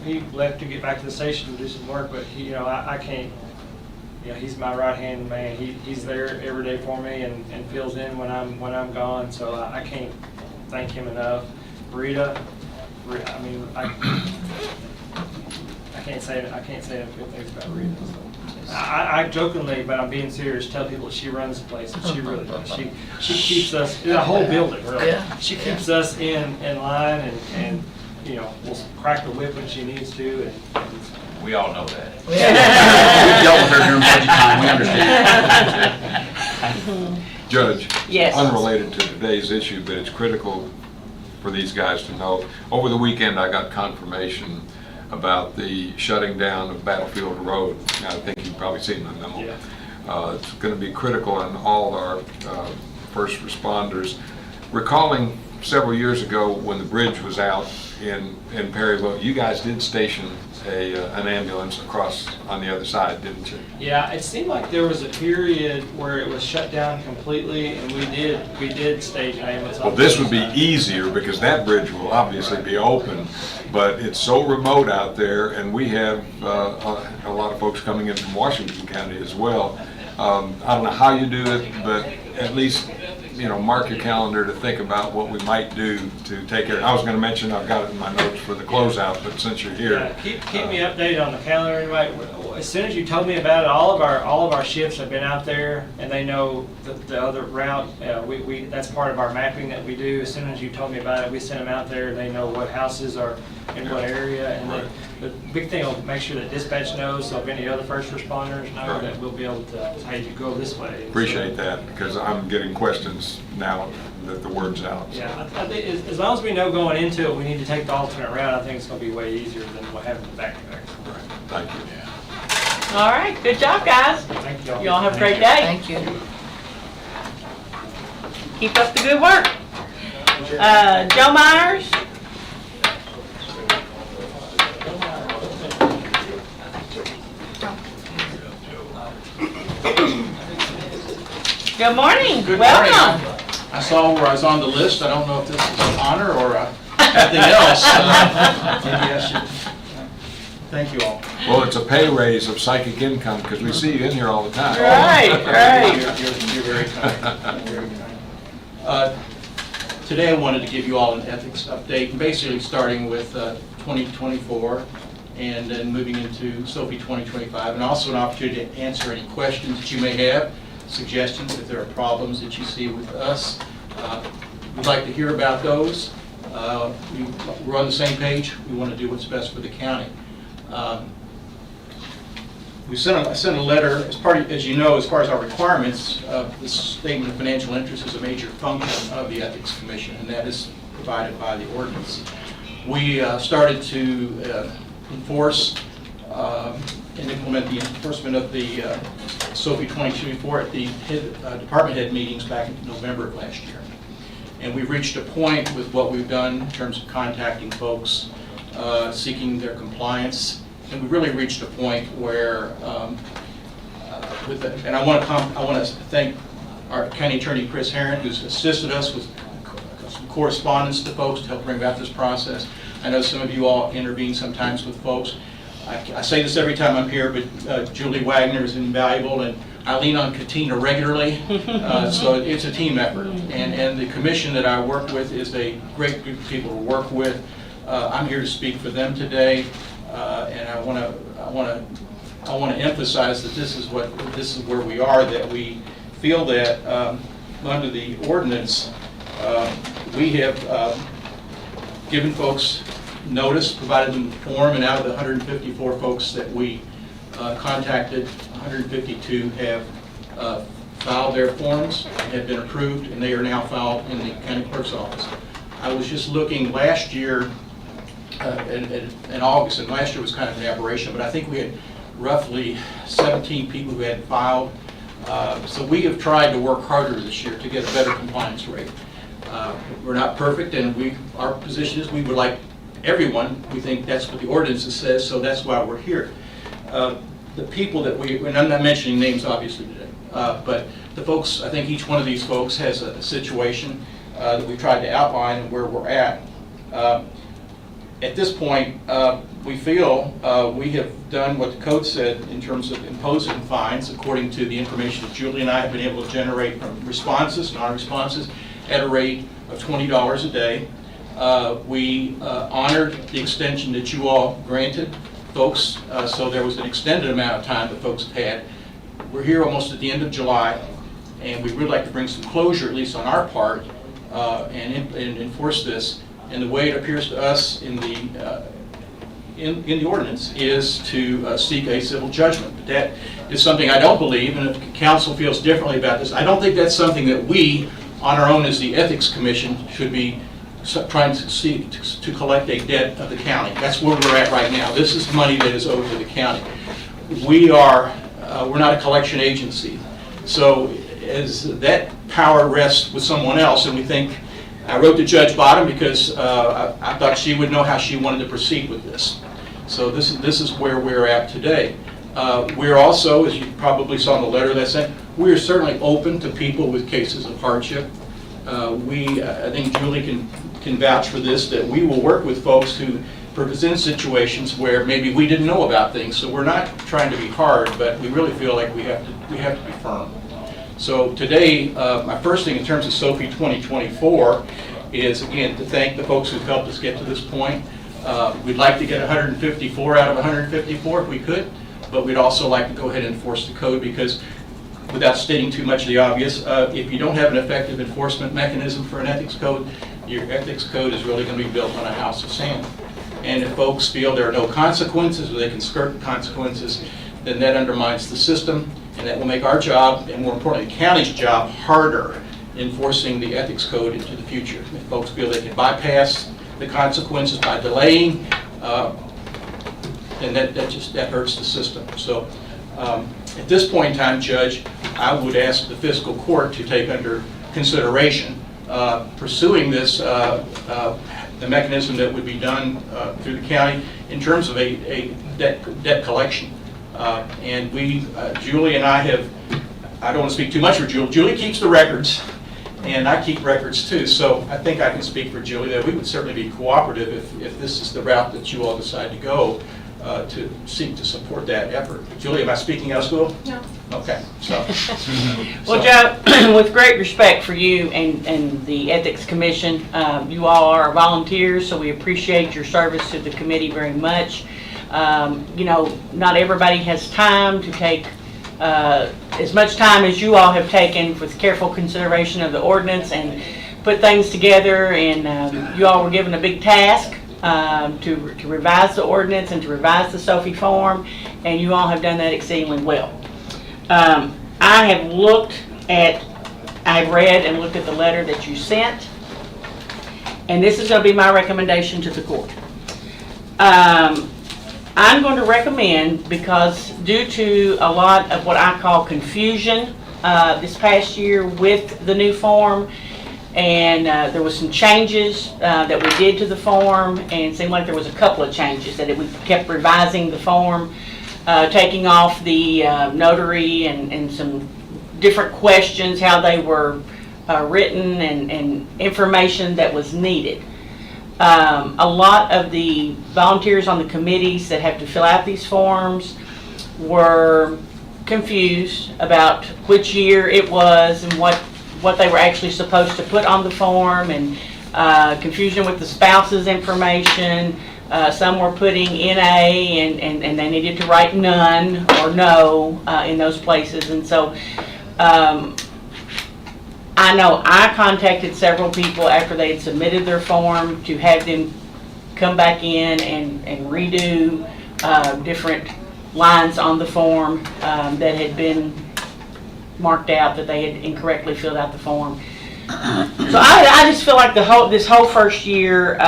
he left to get back to the station to do some work, but I can't. He's my right-hand man. He's there every day for me and fills in when I'm gone. So I can't thank him enough. Rita, I mean, I can't say enough good things about Rita. So. I jokingly, but I'm being serious, tell people she runs the place, and she really does. She keeps us, the whole building, really. Yeah. She keeps us in line, and we'll crack the whip when she needs to. And We all know that. We dealt with her during budget time, we understand. Judge, Yes. unrelated to today's issue, but it's critical for these guys to know. Over the weekend, I got confirmation about the shutting down of Battlefield Road. Now, I think you've probably seen the memo. Yeah. It's going to be critical on all our first responders. Recalling several years ago, when the bridge was out in Perryville, you guys did station an ambulance across on the other side, didn't you? Yeah, it seemed like there was a period where it was shut down completely, and we did stage an ambulance. Well, this would be easier because that bridge will obviously be open, but it's so remote out there, and we have a lot of folks coming in from Washington County as well. I don't know how you do it, but at least, you know, mark your calendar to think about what we might do to take care. I was going to mention, I've got it in my notes for the closeout, but since you're here. Yeah, keep me updated on the calendar anyway. As soon as you told me about it, all of our shifts have been out there, and they know the other route. That's part of our mapping that we do. As soon as you told me about it, we send them out there. They know what houses are in what area, and the big thing will make sure that dispatch knows, so if any other first responders know, that we'll be able to, hey, you go this way. Appreciate that, because I'm getting questions now that the word's out. So. Yeah, I think as long as we know going into it, we need to take the alternate route. I think it's going to be way easier than what having the back-to-back. Right. Thank you. All right, good job, guys. Thank you all. Y'all have a great day. Thank you. Keep up the good work. Joe Myers. Good morning. Good Welcome. morning. I saw where I was on the list. I don't know if this is an honor or anything else. Maybe I should. Thank you all. Well, it's a pay raise of psychic income because we see you in here all the time. Right. You're very kind. Very kind. Today I wanted to give you all an ethics update, basically starting with 2024 and then moving into SOPI 2025, and also an opportunity to answer any questions that you may have, suggestions if there are problems that you see with us. We'd like to hear about those. We're on the same page. We want to do what's best for the county. I sent a letter, as you know, as far as our requirements, the statement of financial interest is a major function of the Ethics Commission, and that is provided by the ordinance. We started to enforce and implement the enforcement of the SOPI 2024 at the department head meetings back in November of last year. And we've reached a point with what we've done in terms of contacting folks, seeking their compliance. And we've really reached a point where, and I want to thank our county attorney, Chris Herron, who's assisted us with some correspondence to folks to help bring about this process. I know some of you all intervene sometimes with folks. I say this every time I'm here, but Julie Wagner is invaluable, and I lean on Katina regularly, so it's a team effort. And the commission that I work with is a great group of people to work with. I'm here to speak for them today, and I want to emphasize that this is where we are. That we feel that under the ordinance, we have given folks notice, provided them the form, and out of the 154 folks that we contacted, 152 have filed their forms, have been approved, and they are now filed in the county clerk's office. I was just looking last year in August, and last year was kind of an aberration, but I think we had roughly 17 people who had filed. So we have tried to work harder this year to get a better compliance rate. We're not perfect, and our position is we would like everyone. We think that's what the ordinance says, so that's why we're here. The people that and I'm not mentioning names obviously today, but the folks, I think each one of these folks has a situation that we tried to outline and where we're at. At this point, we feel we have done what the code said in terms of imposing fines according to the information that Julie and I have been able to generate from responses, non-responses, at a rate of $20 a day. We honored the extension that you all granted folks, so there was an extended amount of time that folks have had. We're here almost at the end of July, and we would like to bring some closure, at least on our part, and enforce this. And the way it appears to us in the ordinance is to seek a civil judgment. But that is something I don't believe, and if council feels differently about this, I don't think that's something that we, on our own as the Ethics Commission, should be trying to seek to collect a debt of the county. That's where we're at right now. This is money that is owed to the county. We're not a collection agency. So as that power rests with someone else, and we think I wrote to Judge Bottom because I thought she would know how she wanted to proceed with this. So this is where we're at today. We're also, as you probably saw in the letter that I sent, we're certainly open to people with cases of hardship. I think Julie can vouch for this, that we will work with folks who present situations where maybe we didn't know about things. So we're not trying to be hard, but we really feel like we have to be firm. So today, my first thing in terms of SOFI 2024 is, again, to thank the folks who've helped us get to this point. We'd like to get 154 out of 154 if we could, but we'd also like to go ahead and enforce the code because, without stating too much of the obvious, if you don't have an effective enforcement mechanism for an ethics code, your ethics code is really going to be built on a house of sand. And if folks feel there are no consequences or they can skirt the consequences, then that undermines the system, and that will make our job, and more importantly, the county's job, harder enforcing the ethics code into the future. If folks feel they can bypass the consequences by delaying, then that hurts the system. So at this point in time, Judge, I would ask the fiscal court to take under consideration pursuing this, the mechanism that would be done through the county in terms of a debt collection. And Julie and I don't want to speak too much for Julie. Julie keeps the records, and I keep records too. So I think I can speak for Julie that we would certainly be cooperative if this is the route that you all decide to go to seek to support that effort. Julie, am I speaking out of school? No. Okay. So. Well, Joe, with great respect for you and the Ethics Commission, you all are volunteers, so we appreciate your service to the committee very much. You know, not everybody has time to take as much time as you all have taken with careful consideration of the ordinance and put things together, and you all were given a big task to revise the ordinance and to revise the SOFI form, and you all have done that exceedingly well. I have read and looked at the letter that you sent, and this is going to be my recommendation to the court. I'm going to recommend, because due to a lot of what I call confusion this past year with the new form, and there was some changes that we did to the form, and it seemed like there was a couple of changes that we kept revising the form, taking off the notary and some different questions, how they were written, and information that was needed. A lot of the volunteers on the committees that have to fill out these forms were confused about which year it was and what they were actually supposed to put on the form, and confusion with the spouse's information. Some were putting NA and they needed to write none or no in those places. And so I know I contacted several people after they had submitted their form to have them come back in and redo different lines on the form that had been marked out that they had incorrectly filled out the form. So I just feel like this whole first year,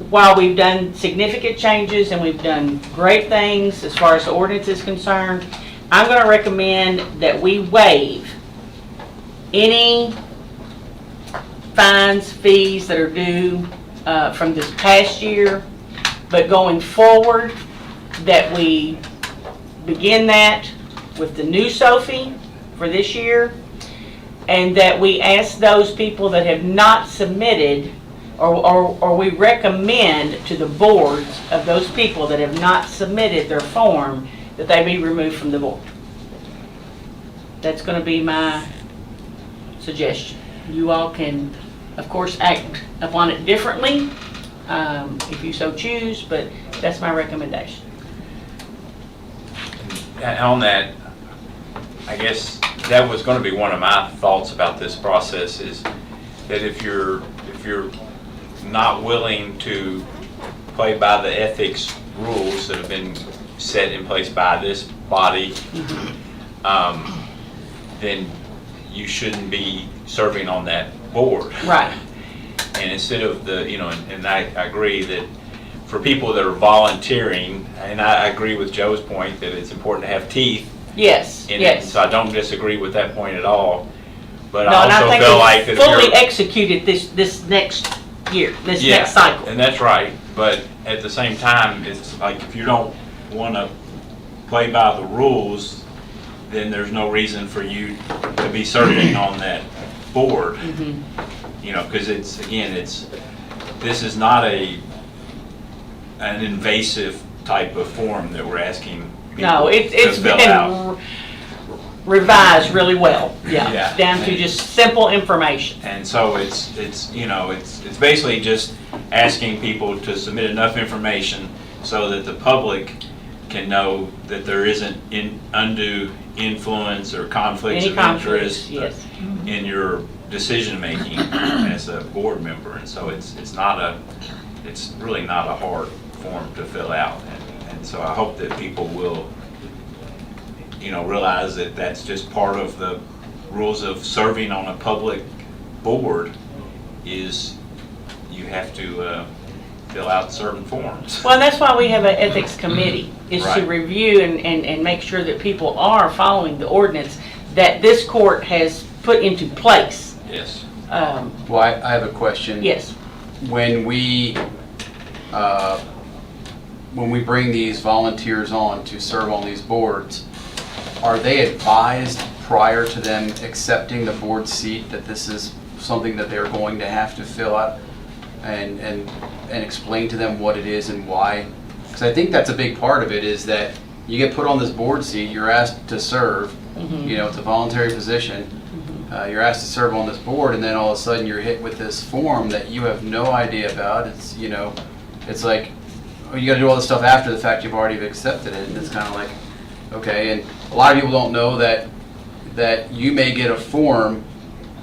while we've done significant changes and we've done great things as far as the ordinance is concerned, I'm going to recommend that we waive any fines, fees that are due from this past year, but going forward, that we begin that with the new SOFI for this year, and that we ask those people that have not submitted, or we recommend to the boards of those people that have not submitted their form, that they be removed from the board. That's going to be my suggestion. You all can, of course, act upon it differently if you so choose, but that's my recommendation. And on that, I guess that was going to be one of my thoughts about this process, is that if you're not willing to play by the ethics rules that have been set in place by this body, then you shouldn't be serving on that board. Right. And instead of and I agree that for people that are volunteering, and I agree with Joe's point that it's important to have teeth. Yes, in yes. it, so I don't disagree with that point at all. But No, I and I also think feel like it's that fully you're- executed this next year, this Yeah, next cycle. and that's right, but at the same time, it's like if you don't want to play by the rules, then there's no reason for you to be serving on that board. You know, because it's, again, this is not an invasive type of form that we're asking people No, to it's fill been out. revised really well, Yeah. yeah, down to just simple information. And so it's you know, it's basically just asking people to submit enough information so that the public can know that there isn't undue influence or conflicts Any of conflicts, interest yes. in your decision-making as a board member. And so it's really not a hard form to fill out. And so I hope that people will, you know, realize that that's just part of the rules of serving on a public board is you have to fill out certain forms. Well, and that's why we have an ethics committee, is to Right. review and make sure that people are following the ordinance that this court has put into place. Yes. Well, I have a question. Yes. When we bring these volunteers on to serve on these boards, are they advised prior to them accepting the board seat that this is something that they're going to have to fill out and explain to them what it is and why? Because I think that's a big part of it, is that you get put on this board seat, you're asked to serve, you know, it's a voluntary position. You're asked to serve on this board, and then all of a sudden you're hit with this form that you have no idea about. It's, you know, it's like, oh, you got to do all this stuff after the fact. You've already accepted it, and it's kind of like, okay. And a lot of people don't know that you may get a form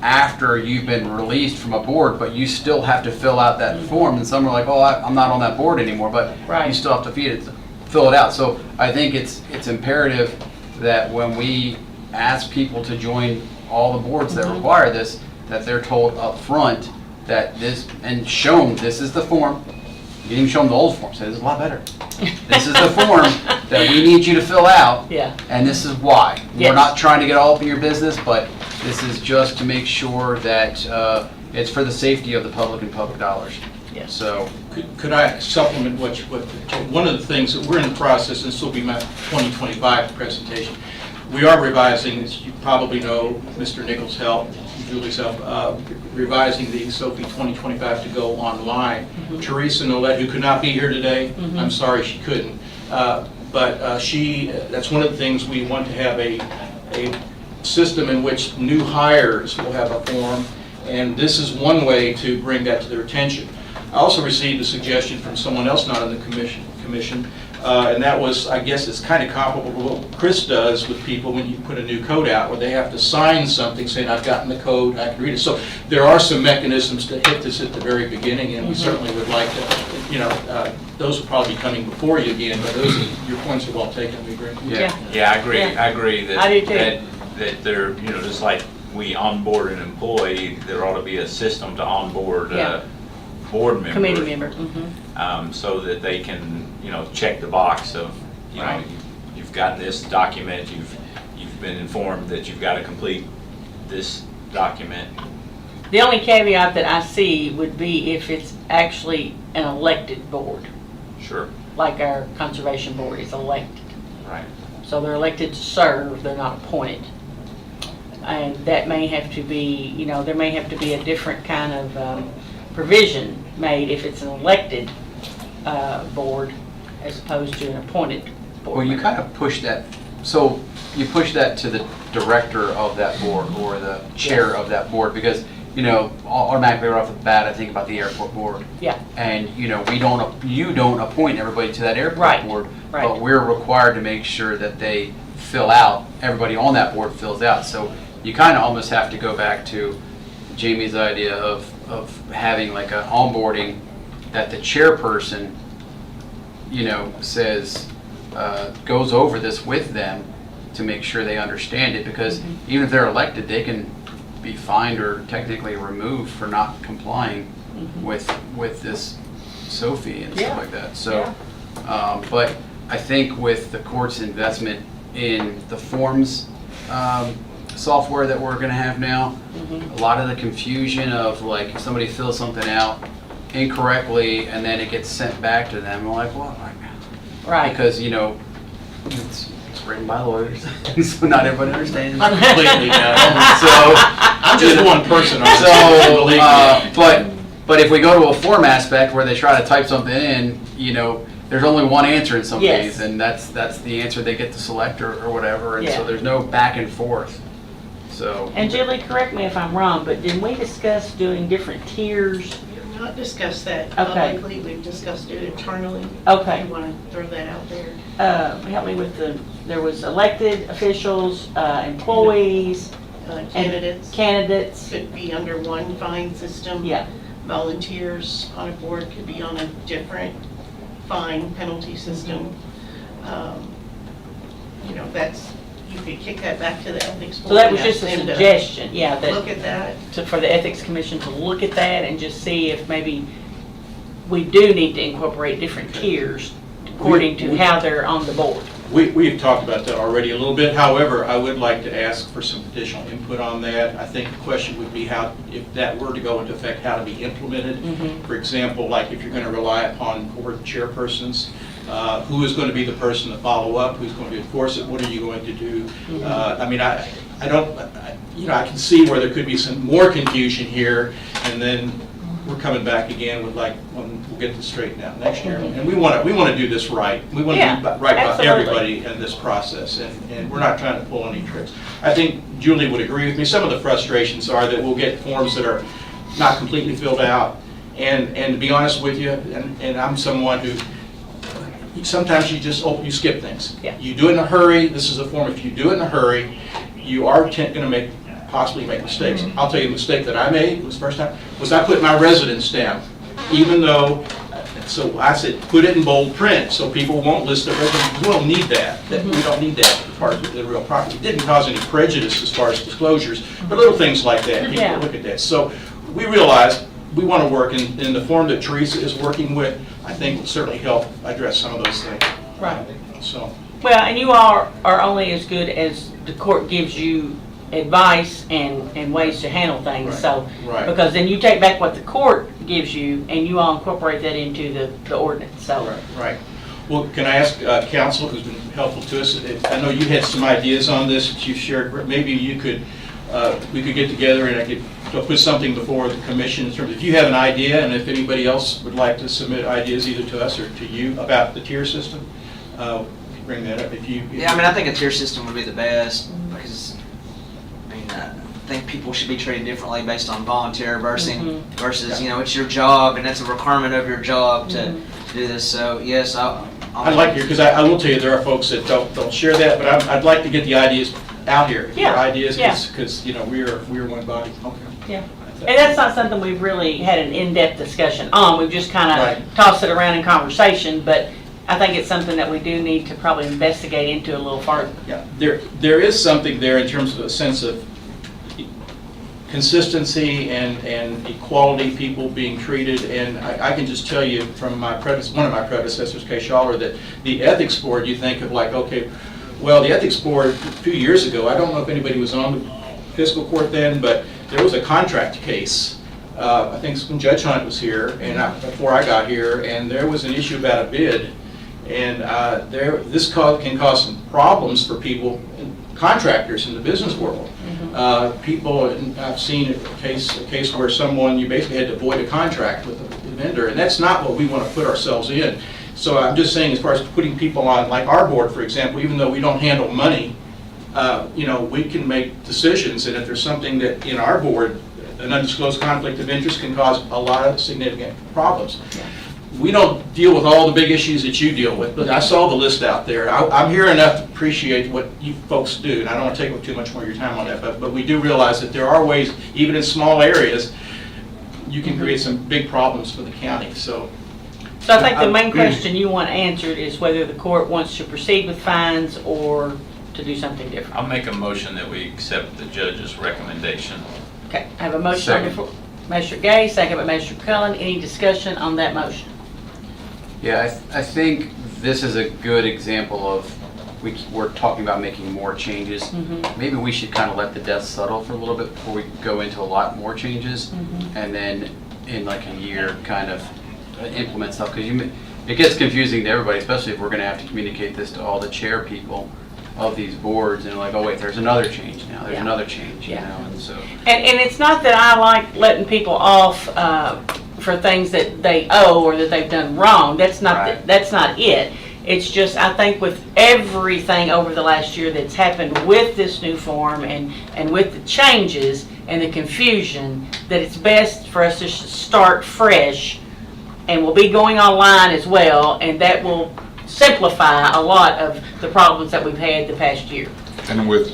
after you've been released from a board, but you still have to fill out that form. And some are like, oh, I'm not on that board anymore, but you still have to fill it out. So I think it's imperative that when we ask people to join all the boards that require this, that they're told up front that this, and shown this is the form. You didn't even show them the old form, so this is a lot better. This is the form that we need you to fill out, and this is why. We're not trying to get all up in your business, but this is just to make sure that it's for the safety of the public and public dollars. Yes. So, Could I supplement one of the things that we're in the process, and this will be my 2025 presentation, we are revising, as you probably know, Mr. Nichols' help, Julie's help, revising the SOFI 2025 to go online. Teresa Nolet, who could not be here today, I'm sorry she couldn't, but that's one of the things we want to have a system in which new hires will have a form, and this is one way to bring that to their attention. I also received a suggestion from someone else not on the commission, and that was, I guess it's kind of comparable to what Chris does with people when you put a new code out, where they have to sign something saying, I've gotten the code, I can read it. So there are some mechanisms to hit this at the very beginning, and we certainly would like to, you know, those will probably be coming before you again, but your points are well taken, we agree. Yeah, I agree. Yeah. I agree that I do too. that they're, you know, just like we onboard an employee, there ought to be a system to onboard board member. Committee member. So that they can, you know, check the box of, you know, you've gotten this document, you've been informed that you've got to complete this document. The only caveat that I see would be if it's actually an elected board. Sure. Like our conservation board is elected. Right. So they're elected to serve, they're not appointed. And that may have to be, you know, there may have to be a different kind of provision made if it's an elected board as opposed to an appointed board. well, you kind of push that, so you push that to the director of that board or the chair of that board, because, you know, automatically right off the bat, I think about the airport board. Yeah. And, you know, you don't appoint everybody to that airport board, but we're required to make sure that they fill out, everybody on that board fills out. So you kind of almost have to go back to Jamie's idea of having like an onboarding that the chairperson, you know, says, goes over this with them to make sure they understand it, because even if they're elected, they can be fined or technically removed for not complying with this SOFI and stuff like that. So, but I think with the court's investment in the forms software that we're gonna have now, a lot of the confusion of like, if somebody fills something out incorrectly and then it gets sent back to them, we're like, well, Right. because, you know, it's written by lawyers, so not everybody understands. I'm completely down. So, I'm just one person. But if we go to a form aspect where they try to type something in, you know, there's only one answer in some of Yes. these, and that's the answer they get to select or whatever, and Yeah. so there's no back and forth. So. And Julie, correct me if I'm wrong, but didn't we discuss doing different tiers? We've not discussed that Okay. publicly, we've discussed it internally. Okay. If you want to throw that out there. Help me with there was elected officials, employees, Candidates. Candidates. Could be under one fine system. Yeah. Volunteers on a board could be on a different fine penalty system. You know, you could kick that back to the ethics board. So that was and just ask a them to suggestion, yeah. Look at that. For the Ethics Commission to look at that and just see if maybe we do need to incorporate different tiers according to how they're on the board. We've talked about that already a little bit. However, I would like to ask for some additional input on that. I think the question would be how, if that were to go into effect, how to be implemented. For example, like if you're going to rely upon board chairpersons, who is going to be the person to follow up? Who's going to enforce it? What are you going to do? I mean, I can see where there could be some more confusion here, and then we're coming back again with like, we'll get this straightened out next year. And we want to do this right. We want to do right by everybody in this process, and we're not trying to pull any tricks. I think Julie would agree with me. Some of the frustrations are that we'll get forms that are not completely filled out, and to be honest with you, and I'm someone who, sometimes you skip things. You do it in a hurry. This is a form. If you do it in a hurry, you are going to possibly make mistakes. I'll tell you a mistake that I made this first time was I put my residence down, even though. So I said, put it in bold print so people won't list their residence. We don't need that. We don't need that for part of the real property. It didn't cause any prejudice as far as disclosures, but little things like that. People look at that. So we realized we want to work in the form that Teresa is working with. I think will certainly help address some of those things. Right. So. Well, and you are only as good as the court gives you advice and ways to handle things. So, because then you take back what the court gives you and you all incorporate that into the ordinance. So. Right. Well, can I ask counsel, who's been helpful to us? I know you had some ideas on this that you shared. Maybe you could, we could get together and I could put something before the commission in terms of if you have an idea, and if anybody else would like to submit ideas either to us or to you about the tier system, bring that up. Yeah, I mean, I think a tier system would be the best because, I mean, I think people should be treated differently based on volunteer versus, you know, it's your job and it's a requirement of your job to do this. So, yes, I'd like to, because I will tell you there are folks that don't share that, but I'd like to get the ideas out here. Yeah. Ideas, because you know we're one body. Okay. Yeah. And that's not something we've really had an in-depth discussion on. We've just kind of tossed it around in conversation, but I think it's something that we do need to probably investigate into a little further. Yeah, there is something there in terms of a sense of consistency and equality, people being treated, and I can just tell you from one of my predecessors, Kay Schaller, that the ethics board, you think of like, okay, well, the ethics board a few years ago, I don't know if anybody was on the fiscal court then, but there was a contract case. I think when Judge Hunt was here, and before I got here, and there was an issue about a bid, and this can cause some problems for people, contractors in the business world. People, I've seen a case where you basically had to void a contract with the vendor, and that's not what we want to put ourselves in. So I'm just saying, as far as putting people on, like our board, for example, even though we don't handle money, you know, we can make decisions, and if there's something that in our board, an undisclosed conflict of interest can cause a lot of significant problems. We don't deal with all the big issues that you deal with, but I saw the list out there. I'm here enough to appreciate what you folks do, and I don't want to take up too much more of your time on that, but we do realize that there are ways, even in small areas, you can create some big problems for the county. So I think the main question you want answered is whether the court wants to proceed with fines or to do something different. I'll make a motion that we accept the judge's recommendation. Okay, I have a motion on the floor. Magistrate Gay, second by Magistrate Cullen. Any discussion on that motion? Yeah, I think this is a good example of we're talking about making more changes. Maybe we should kind of let the dust settle for a little bit before we go into a lot more changes, and then in like a year kind of implement stuff, because it gets confusing to everybody, especially if we're going to have to communicate this to all the chair people of these boards, and like, oh wait, there's another change now, there's another change, you know, and so. And it's not that I like letting people off for things that they owe or that they've done wrong. That's not that's not it. It's just, I think with everything over the last year that's happened with this new form and with the changes and the confusion, that it's best for us to start fresh, and we'll be going online as well, and that will simplify a lot of the problems that we've had the past year. And with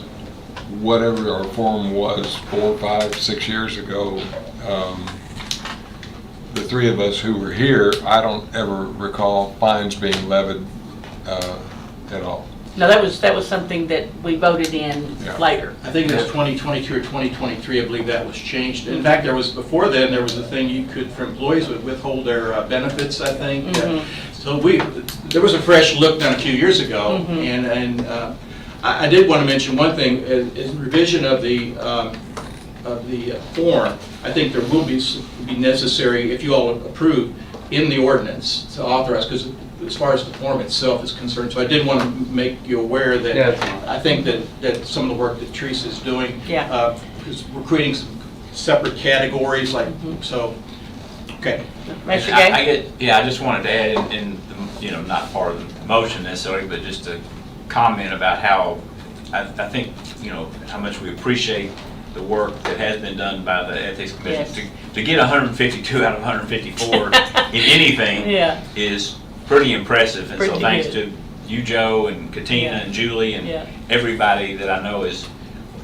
whatever our form was 4, 5, 6 years ago, the three of us who were here, I don't ever recall fines being levied at all. No, that was something that we voted in later. I think it was 2022 or 2023, I believe that was changed. In fact, before then, there was a thing you could, for employees, would withhold their benefits, I think. So there was a fresh look done a few years ago, and I did want to mention one thing, is revision of the form. I think there will be necessary, if you all approve, in the ordinance to authorize, because as far as the form itself is concerned. So I did want to make you aware that I think that some of the work that Teresa is doing, because we're creating some separate categories, like so. Okay. Magistrate Gay? I just wanted to add in not part of the motion necessarily, but just a comment about how I think how much we appreciate the work that has been done by the Ethics Commission. To get 152 out of 154 in anything is pretty impressive, and so thanks to you, Joe, and Katina, and Julie, and everybody that I know has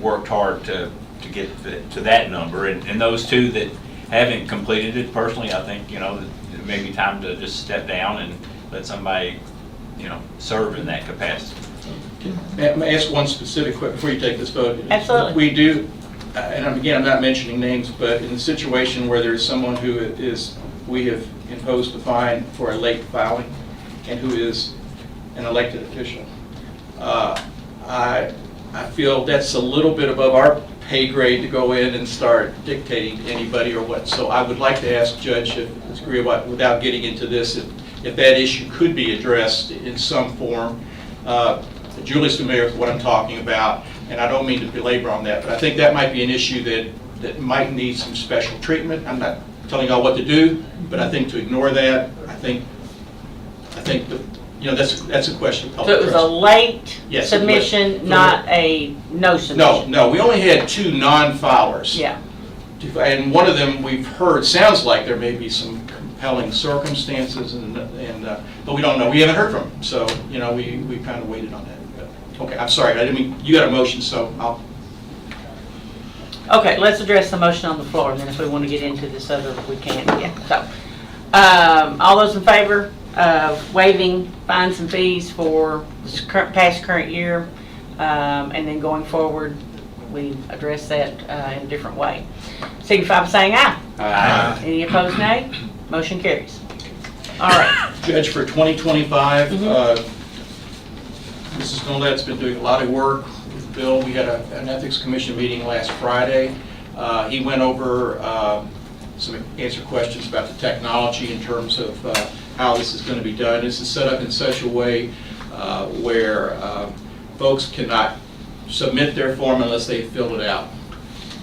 worked hard to get to that number, and those two that haven't completed it. Personally, I think that it may be time to just step down and let somebody serve in that capacity. May I ask one specific question before you take this vote? Absolutely. We do, and again, I'm not mentioning names, but in a situation where there's someone who we have imposed a fine for a late filing and who is an elected official, I feel that's a little bit above our pay grade to go in and start dictating to anybody or what. So I would like to ask Judge, without getting into this, if that issue could be addressed in some form. Julie's familiar with what I'm talking about, and I don't mean to belabor on that, but I think that might be an issue that might need some special treatment. I'm not telling y'all what to do, but I think to ignore that, I think that's a question of public So it was trust. a late submission, late. not a no submission? No, we only had 2 non-filers. Yeah. And one of them we've heard, sounds like there may be some compelling circumstances, but we don't know. We haven't heard from them, so we kind of waited on that. But, okay, I'm sorry, I didn't mean, you got a motion, so I'll. Okay, let's address the motion on the floor, and then if we want to get into this other, we can. So, all those in favor of waiving fines and fees for this past current year, and then going forward, we address that in a different way. Signify by saying aye. Aye. Any opposed, nay? Motion carries. All right. Judge, for 2025, Mrs. Nolet's been doing a lot of work with Bill. We had an Ethics Commission meeting last Friday. He went over answer questions about the technology in terms of how this is going to be done. This is set up in such a way where folks cannot submit their form unless they fill it out.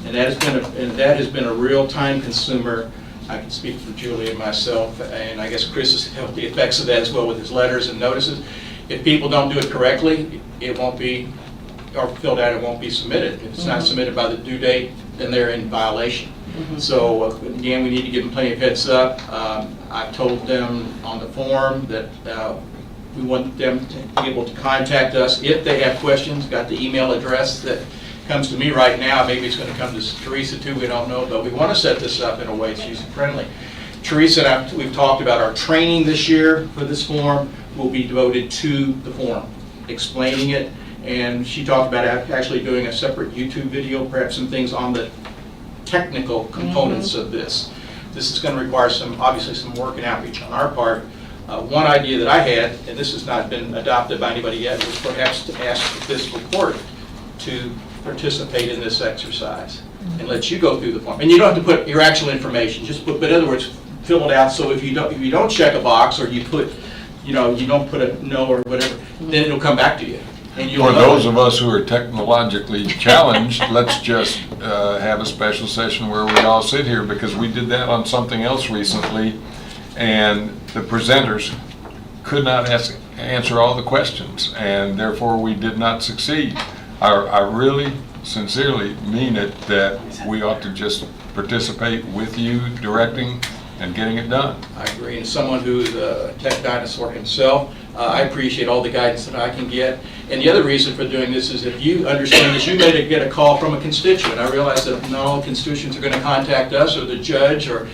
And that has been a real time consumer. I can speak for Julie and myself, and I guess Chris has felt the effects of that as well with his letters and notices. If people don't do it correctly, it won't be, or filled out, it won't be submitted. If it's not submitted by the due date, then they're in violation. So again, we need to give them plenty of heads up. I've told them on the form that we want them to be able to contact us if they have questions. Got the email address that comes to me right now. Maybe it's going to come to Teresa too, we don't know, but we want to set this up in a way that's user-friendly. Teresa and I, we've talked about our training this year for this form will be devoted to the form, explaining it, and she talked about actually doing a separate YouTube video, perhaps some things on the technical components of this. This is going to require obviously some work and outreach on our part, One idea that I had, and this has not been adopted by anybody yet, was perhaps to ask the fiscal court to participate in this exercise and let you go through the form. And you don't have to put your actual information, just put, but in other words, fill it out, so if you don't check a box, or you put, you don't put a no or whatever, then it'll come back to you. And you'll For know those of us who are technologically challenged, let's just have a special session where we all sit here, because we did that on something else recently, and the presenters could not answer all the questions, and therefore we did not succeed. I really sincerely mean it, that we ought to just participate with you directing and getting it done. I agree. And as someone who is a tech dinosaur himself, I appreciate all the guidance that I can get. And the other reason for doing this is if you understand that you may get a call from a constituent. I realize that not all constituents are going to contact us or the judge or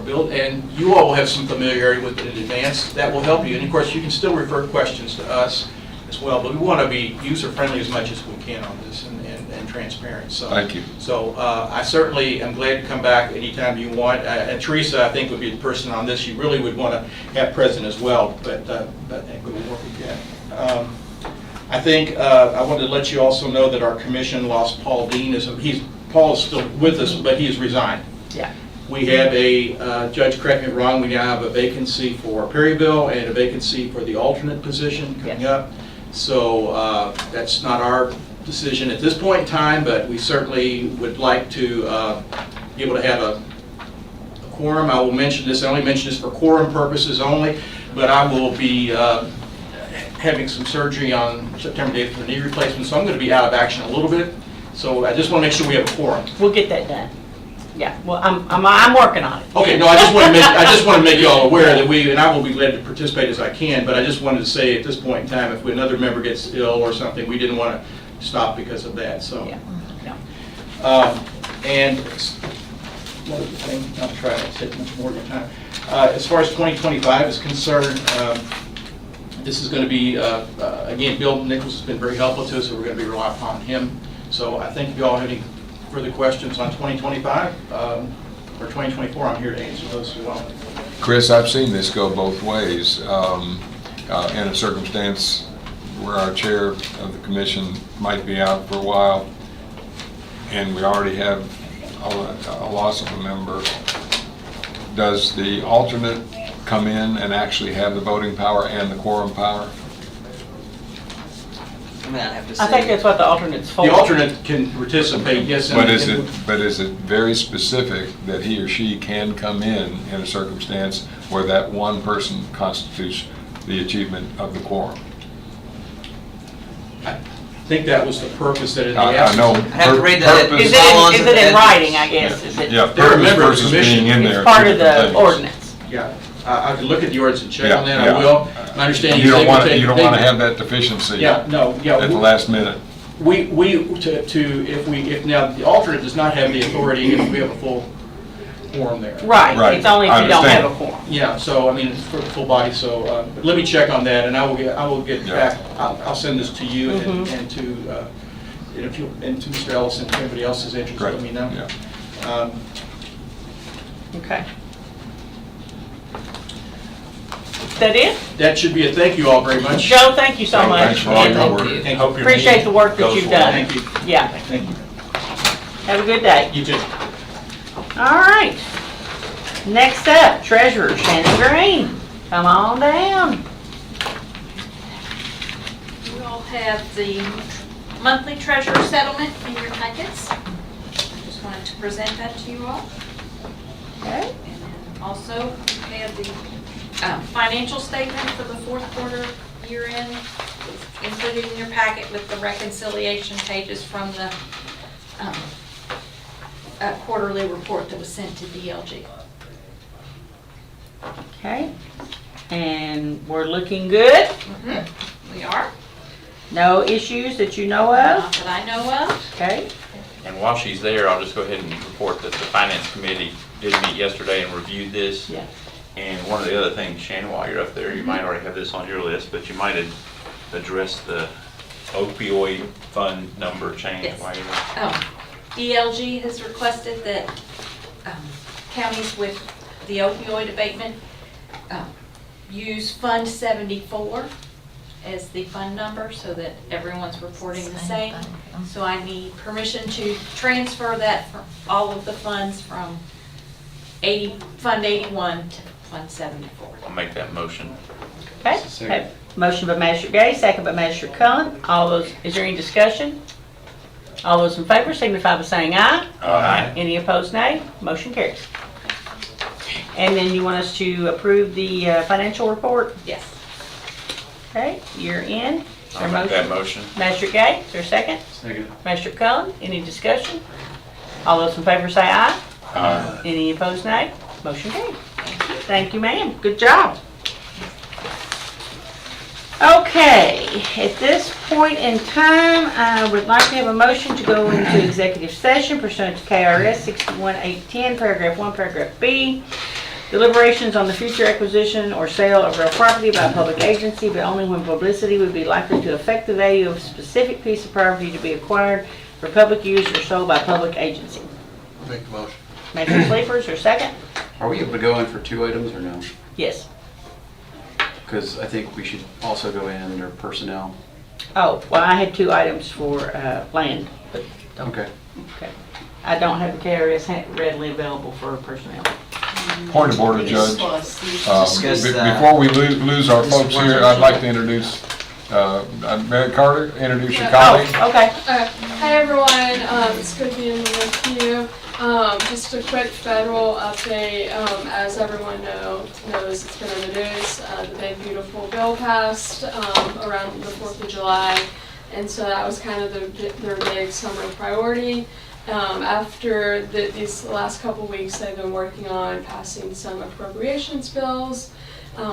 Bill, and you all will have some familiarity with it in advance. That will help you. And of course, you can still refer questions to us as well, but we want to be user-friendly as much as we can on this and transparent. So, thank you. So I certainly am glad to come back anytime you want. And Teresa, I think, would be the person on this you really would want to have present as well, but I think we will work with that. I think I wanted to let you also know that our commission lost Paul Dean. Paul is still with us, but he has resigned. Yeah. We have a, Judge, correct me if I'm wrong, we now have a vacancy for Perryville and a vacancy for the alternate position coming up. So that's not our decision at this point in time, but we certainly would like to be able to have a quorum. I will mention this, I only mention this for quorum purposes only, but I will be having some surgery on September 8th for knee replacement, so I'm going to be out of action a little bit. So I just want to make sure we have a quorum. We'll get that done. Yeah, well, I'm working on it. Okay, no, I just want to make you all aware that and I will be glad to participate as I can, but I just wanted to say at this point in time, if another member gets ill or something, we didn't want to stop because of that, so. Yeah. And one other thing, I'll try to take much more of your time. As far as 2025 is concerned, this is going to be, again, Bill Nichols has been very helpful to us, so we're going to be relying upon him. So I think if you all have any further questions on 2025 or 2024, I'm here to answer those as well. Chris, I've seen this go both ways. In a circumstance where our chair of the commission might be out for a while, and we already have a loss of a member, does the alternate come in and actually have the voting power and the quorum power? I think that's what the alternate's for. The alternate can participate, yes. But is it very specific that he or she can come in a circumstance where that one person constitutes the achievement of the quorum? I think that was the purpose that it I know. I have to read that. Is it in writing, I guess? Is it? Yeah, purpose versus being in there. It's part of the ordinance. Yeah, I can look at the ordinance and check on that, I will. My understanding is you don't want to have that deficiency at the last minute. If now the alternate does not have the authority if we have a full quorum there. Right, it's only if you don't have a quorum. Yeah, so I mean, it's for the full body, so but let me check on that, and I will get back, I'll send this to you and to Mr. Ellison, if anybody else is interested, let me know. Yeah. Okay. Is that it? That should be it. Thank you all very much. Joe, thank you so much. Thanks for all your work. Thank you. Appreciate the work that you've done. Thank you. Yeah. Thank you. Have a good day. You too. All right. Next up, Treasurer Shannon Greene. Come on down. You all have the monthly treasurer settlement in your packets. I just wanted to present that to you all. Okay. And then also we have the financial statement for the fourth quarter year end included in your packet with the reconciliation pages from the quarterly report that was sent to DLG. Okay. And we're looking good? We are. No issues that you know of? Not that I know of. Okay. And while she's there, I'll just go ahead and report that the Finance Committee did meet yesterday and reviewed this. Yeah. And one of the other things, Shannon, while you're up there, you might already have this on your list, but you might address the opioid fund number change. Yes. While you're there. DLG has requested that counties with the opioid abatement use Fund 74 as the fund number so that everyone's reporting the same. So I need permission to transfer that from all of the funds from Fund 81 to Fund 74. I'll make that motion. Okay, have motion by Magistrate Gay, second by Magistrate Cullen. All those, is there any discussion? All those in favor signify by saying aye. Aye. Any opposed, nay. Motion carries. And then you want us to approve the financial report? Yes. Okay, you're in. Is there a I'll make that motion. Magistrate Gay, is there a second? Second. Magistrate Cullen, any discussion? All those in favor say aye. Aye. Any opposed, nay. Motion carried. Thank you, ma'am. Good job. Okay, at this point in time, I would like to have a motion to go into executive session pursuant to KRS 61810, paragraph 1, paragraph B. Deliberations on the future acquisition or sale of real property by a public agency, but only when publicity would be likely to affect the value of a specific piece of property to be acquired for public use or sold by a public agency. Make the motion. Magistrate Sleepers, or second? Are we able to go in for 2 items or no? Yes. Because I think we should also go in under personnel. Oh, well, I had 2 items for land, but Okay. okay. I don't have the KRS readily available for personnel. Point of order, Judge. Discuss that. Before we lose our Just folks one here, or I'd two. like to introduce Mary Carter, introduce your Oh, colleague. okay. Hi everyone, it's good being with you. Just a quick federal update. As everyone knows, it's been in the news. The big beautiful bill passed around the 4th of July, and so that was kind of their big summer priority. After these last couple weeks, they've been working on passing some appropriations bills,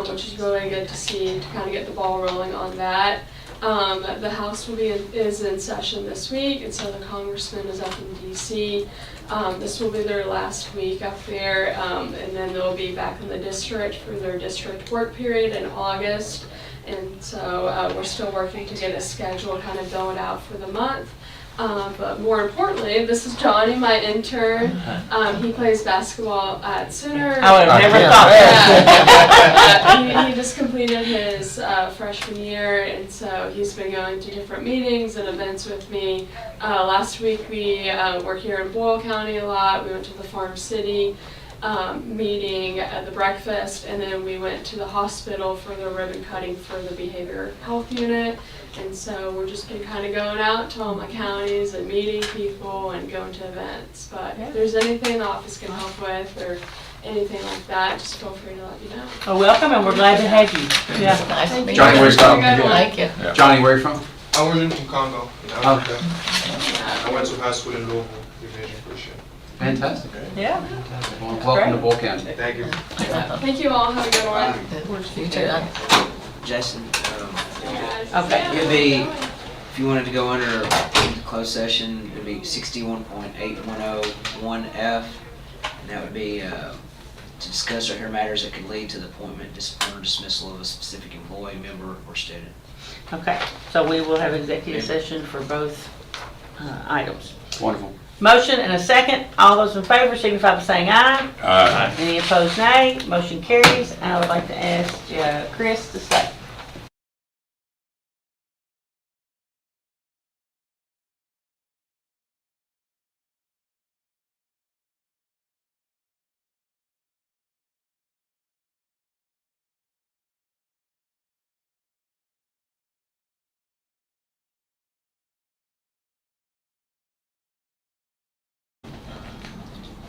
which is really good to see, to kind of get the ball rolling on that. The House is in session this week, and so the Congressman is up in D.C. This will be their last week up there, and then they'll be back in the district for their district work period in August. And so we're still working to get a schedule kind of going out for the month. But more importantly, this is Johnny, my intern. He plays basketball at Sooner. I would have never thought that. He just completed his freshman year, and so he's been going to different meetings and events with me. Last week we were here in Boyle County a lot. We went to the Farm City meeting at the breakfast, and then we went to the hospital for the ribbon cutting for the behavior health unit. And so we're just been kind of going out to all my counties and meeting people and going to events. But if there's anything the office can help with or anything like that, just feel free to let me know. Well, welcome, and we're glad to have you. Yeah. Nice to meet you. Johnny, where's from? Thank you. Yeah. Johnny, where are you from? I was in Congo, in Africa. I went to high school in Louisville, Division for sure. Fantastic. Yeah. Well, welcome to Boyle County. Thank you. Thank you all. Have a good one. You too. Jason, Okay. it'd be, if you wanted to go under closed session, it'd be 61.8101F, and that would be to discuss or hear matters that could lead to the appointment, discipline, or dismissal of a specific employee, member, or student. Okay, so we will have executive session for both items. Wonderful. Motion and a second. All those in favor signify by saying aye. Aye. Any opposed, nay. Motion carries. I would like to ask Chris to stay.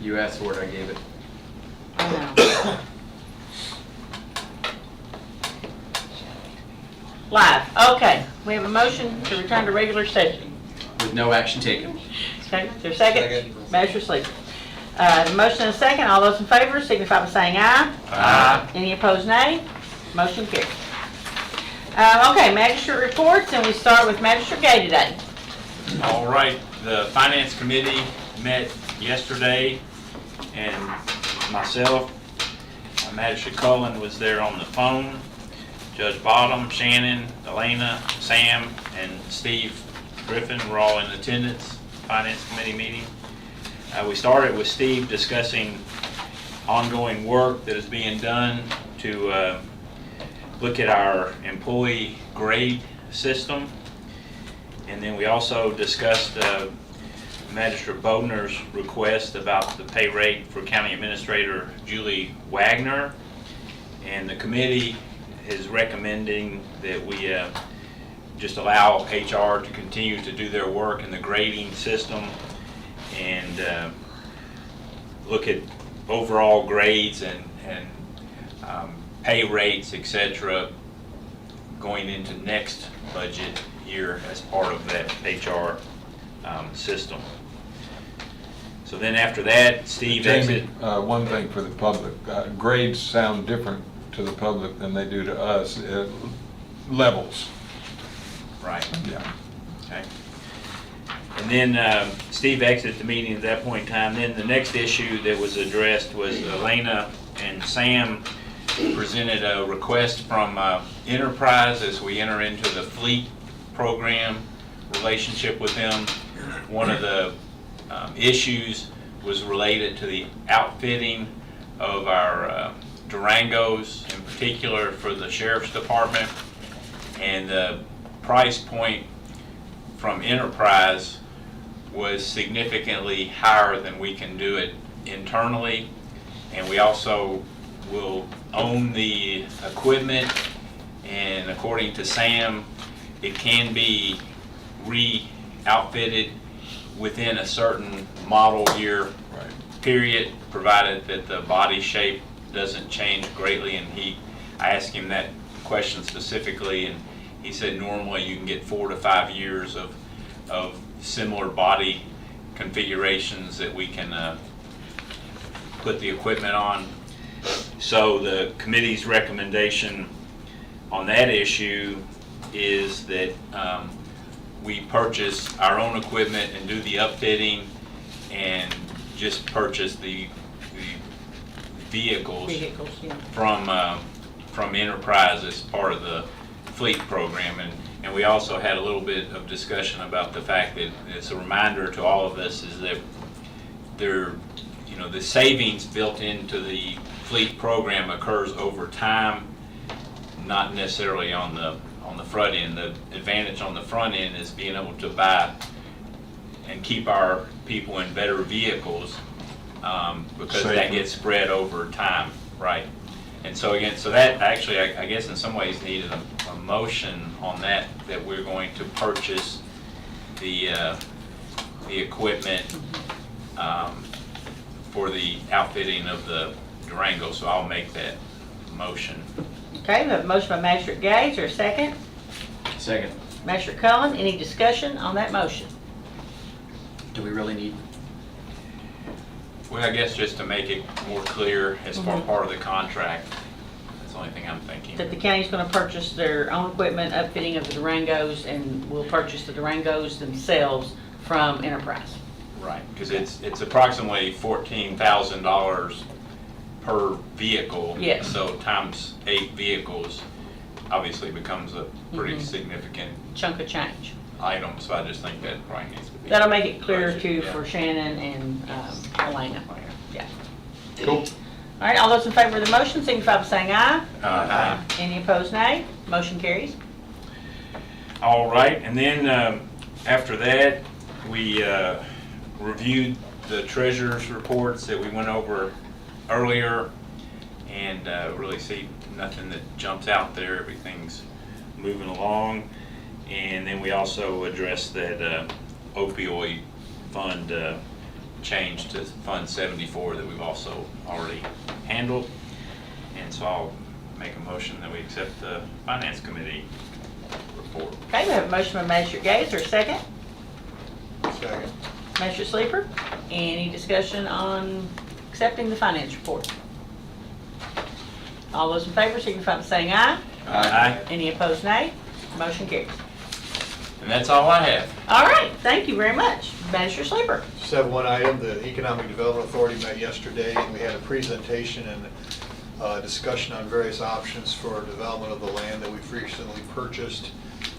You asked for it, I gave it. Live. Okay, we have a motion to return to regular session. With no action taken. Okay, is there a second? Magistrate Sleeper. Motion and a second. All those in favor signify by saying aye. Aye. Any opposed, nay. Motion carries. Okay, magistrate reports, and we start with Magistrate Gay today. All right, the Finance Committee met yesterday, and myself, Magistrate Cullen was there on the phone. Judge Bottom, Shannon, Elena, Sam, and Steve Griffin were all in attendance, Finance Committee meeting. We started with Steve discussing ongoing work that is being done to look at our employee grade system. And then we also discussed Magistrate Bodner's request about the pay rate for County Administrator Julie Wagner. And the committee is recommending that we just allow HR to continue to do their work in the grading system and look at overall grades and pay rates, etc., going into next budget year as part of that HR system. So then after that, Steve Jamie, one thing for the public, grades sound different to the public than they do to us. Levels. Right. Yeah. Okay. And then Steve exited the meeting at that point in time. Then the next issue that was addressed was Elena and Sam presented a request from Enterprise as we enter into the fleet program relationship with them. One of the issues was related to the outfitting of our Durangos, in particular for the Sheriff's Department. And the price point from Enterprise was significantly higher than we can do it internally. And we also will own the equipment, and according to Sam, it can be re-outfitted within a certain model year period, provided that the body shape doesn't change greatly. And I asked him that question specifically, and he said normally you can get 4 to 5 years of similar body configurations that we can put the equipment on. So the committee's recommendation on that issue is that we purchase our own equipment and do the upfitting and just purchase the vehicles Yeah. from Enterprise as part of the fleet program. And we also had a little bit of discussion about the fact that it's a reminder to all of us is that the savings built into the fleet program occurs over time, not necessarily on the front end. The advantage on the front end is being able to buy and keep our people in better vehicles because that gets spread over time, right? And so again, that actually, I guess in some ways needed a motion on that we're going to purchase the equipment for the outfitting of the Durango. So I'll make that motion. Okay, we have a motion by Magistrate Gay. Is there a second? Second. Magistrate Cullen, any discussion on that motion? Do we really need? Well, I guess just to make it more clear as part of the contract, that's the only thing I'm thinking. That the county's going to purchase their own equipment, upfitting of the Durangos, and will purchase the Durangos themselves from Enterprise. Right, because it's approximately $14,000 per vehicle. Yes. So times 8 vehicles obviously becomes a pretty significant chunk of change item. So I just think that probably needs to be. That'll make it clearer budgeted, too yeah. for Shannon and Elena. Yeah. Cool. All right, all those in favor of the motion signify by saying aye. Aye. Any opposed, nay. Motion carries. All right, and then after that, we reviewed the treasurer's reports that we went over earlier, and really see nothing that jumps out there. Everything's moving along. And then we also addressed that opioid fund change to Fund 74 that we've also already handled. And so I'll make a motion that we accept the Finance Committee report. Okay, we have a motion by Magistrate Gay. Is there a second? Second. Magistrate Sleeper, any discussion on accepting the finance report? All those in favor signify by saying aye. Aye. Any opposed, nay. Motion carries. And that's all I have. All right, thank you very much. Magistrate Sleeper. Just have one item. The Economic Development Authority met yesterday, and we had a presentation and discussion on various options for development of the land that we've recently purchased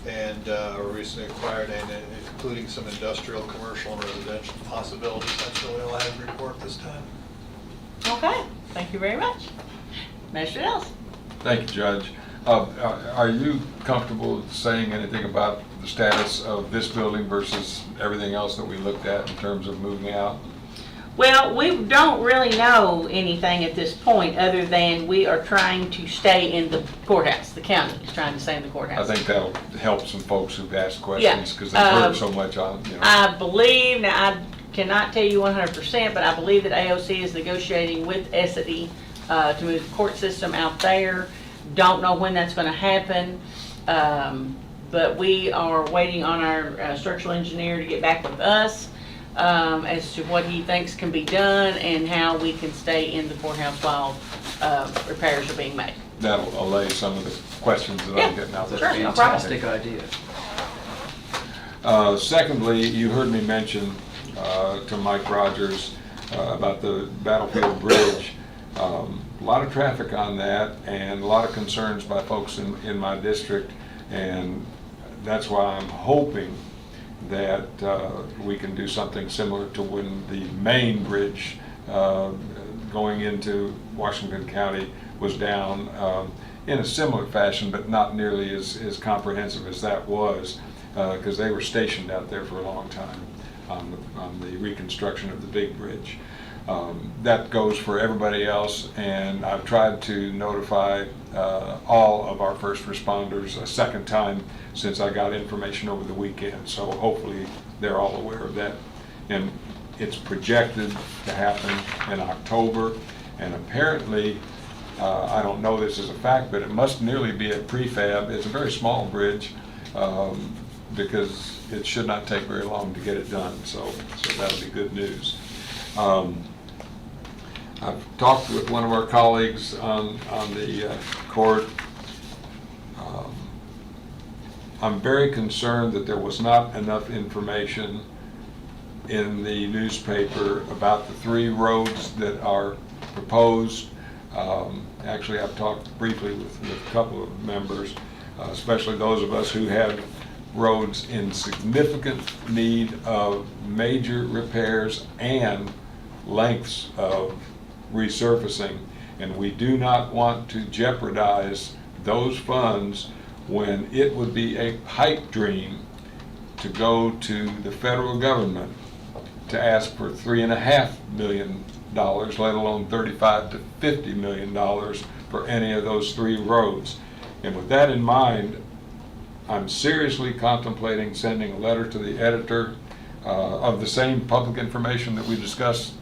and recently acquired, and including some industrial, commercial, and residential possibilities. That's really all I have to report this time. Okay, thank you very much. Magistrate Ellis. Thank you, Judge. Are you comfortable saying anything about the status of this building versus everything else that we looked at in terms of moving out? Well, we don't really know anything at this point, other than we are trying to stay in the courthouse. The county is trying to stay in the courthouse. I think that'll help some folks who've asked questions because they've heard so much on, you know. I believe, now I cannot tell you 100%, but I believe that AOC is negotiating with ESI to move the court system out there. Don't know when that's going to happen, but we are waiting on our structural engineer to get back with us as to what he thinks can be done and how we can stay in the courthouse while repairs are being made. That'll allay some of the questions that I'm getting out there. Sure, no problem. Fantastic idea. Secondly, you heard me mention to Mike Rogers about the Battlefield Bridge. A lot of traffic on that and a lot of concerns by folks in my district, and that's why I'm hoping that we can do something similar to when the main bridge going into Washington County was down in a similar fashion, but not nearly as comprehensive as that was, because they were stationed out there for a long time on the reconstruction of the big bridge. That goes for everybody else, and I've tried to notify all of our first responders a second time since I got information over the weekend, so hopefully they're all aware of that. And it's projected to happen in October, and apparently, I don't know this as a fact, but it must nearly be a prefab. It's a very small bridge, because it should not take very long to get it done, so that'll be good news. I've talked with one of our colleagues on the court. I'm very concerned that there was not enough information in the newspaper about the 3 roads that are proposed. Actually, I've talked briefly with a couple of members, especially those of us who have roads in significant need of major repairs and lengths of resurfacing, and we do not want to jeopardize those funds when it would be a pipe dream to go to the federal government to ask for $3.5 million, let alone $35 to $50 million for any of those 3 roads. And with that in mind, I'm seriously contemplating sending a letter to the editor of the same public information that we discussed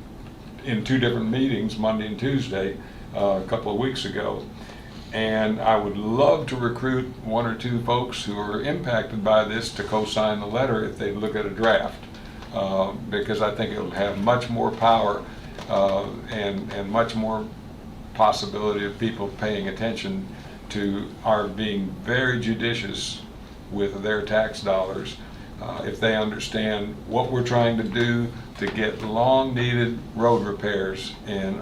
in 2 different meetings, Monday and Tuesday, a couple of weeks ago. And I would love to recruit 1 or 2 folks who are impacted by this to co-sign the letter if they look at a draft, because I think it'll have much more power and much more possibility of people paying attention to our being very judicious with their tax dollars if they understand what we're trying to do to get long-needed road repairs in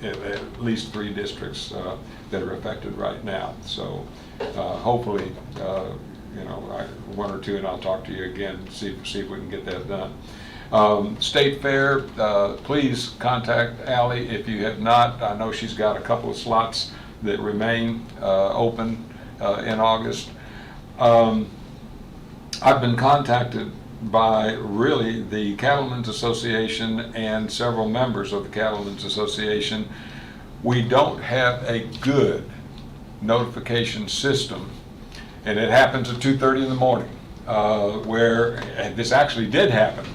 at least 3 districts that are affected right now. So hopefully, 1 or 2, and I'll talk to you again, see if we can get that done. State Fair, please contact Allie if you have not. I know she's got a couple of slots that remain open in August. I've been contacted by really the Cattlemen's Association and several members of the Cattlemen's Association. We don't have a good notification system, and it happens at 2:30 in the morning, where this actually did happen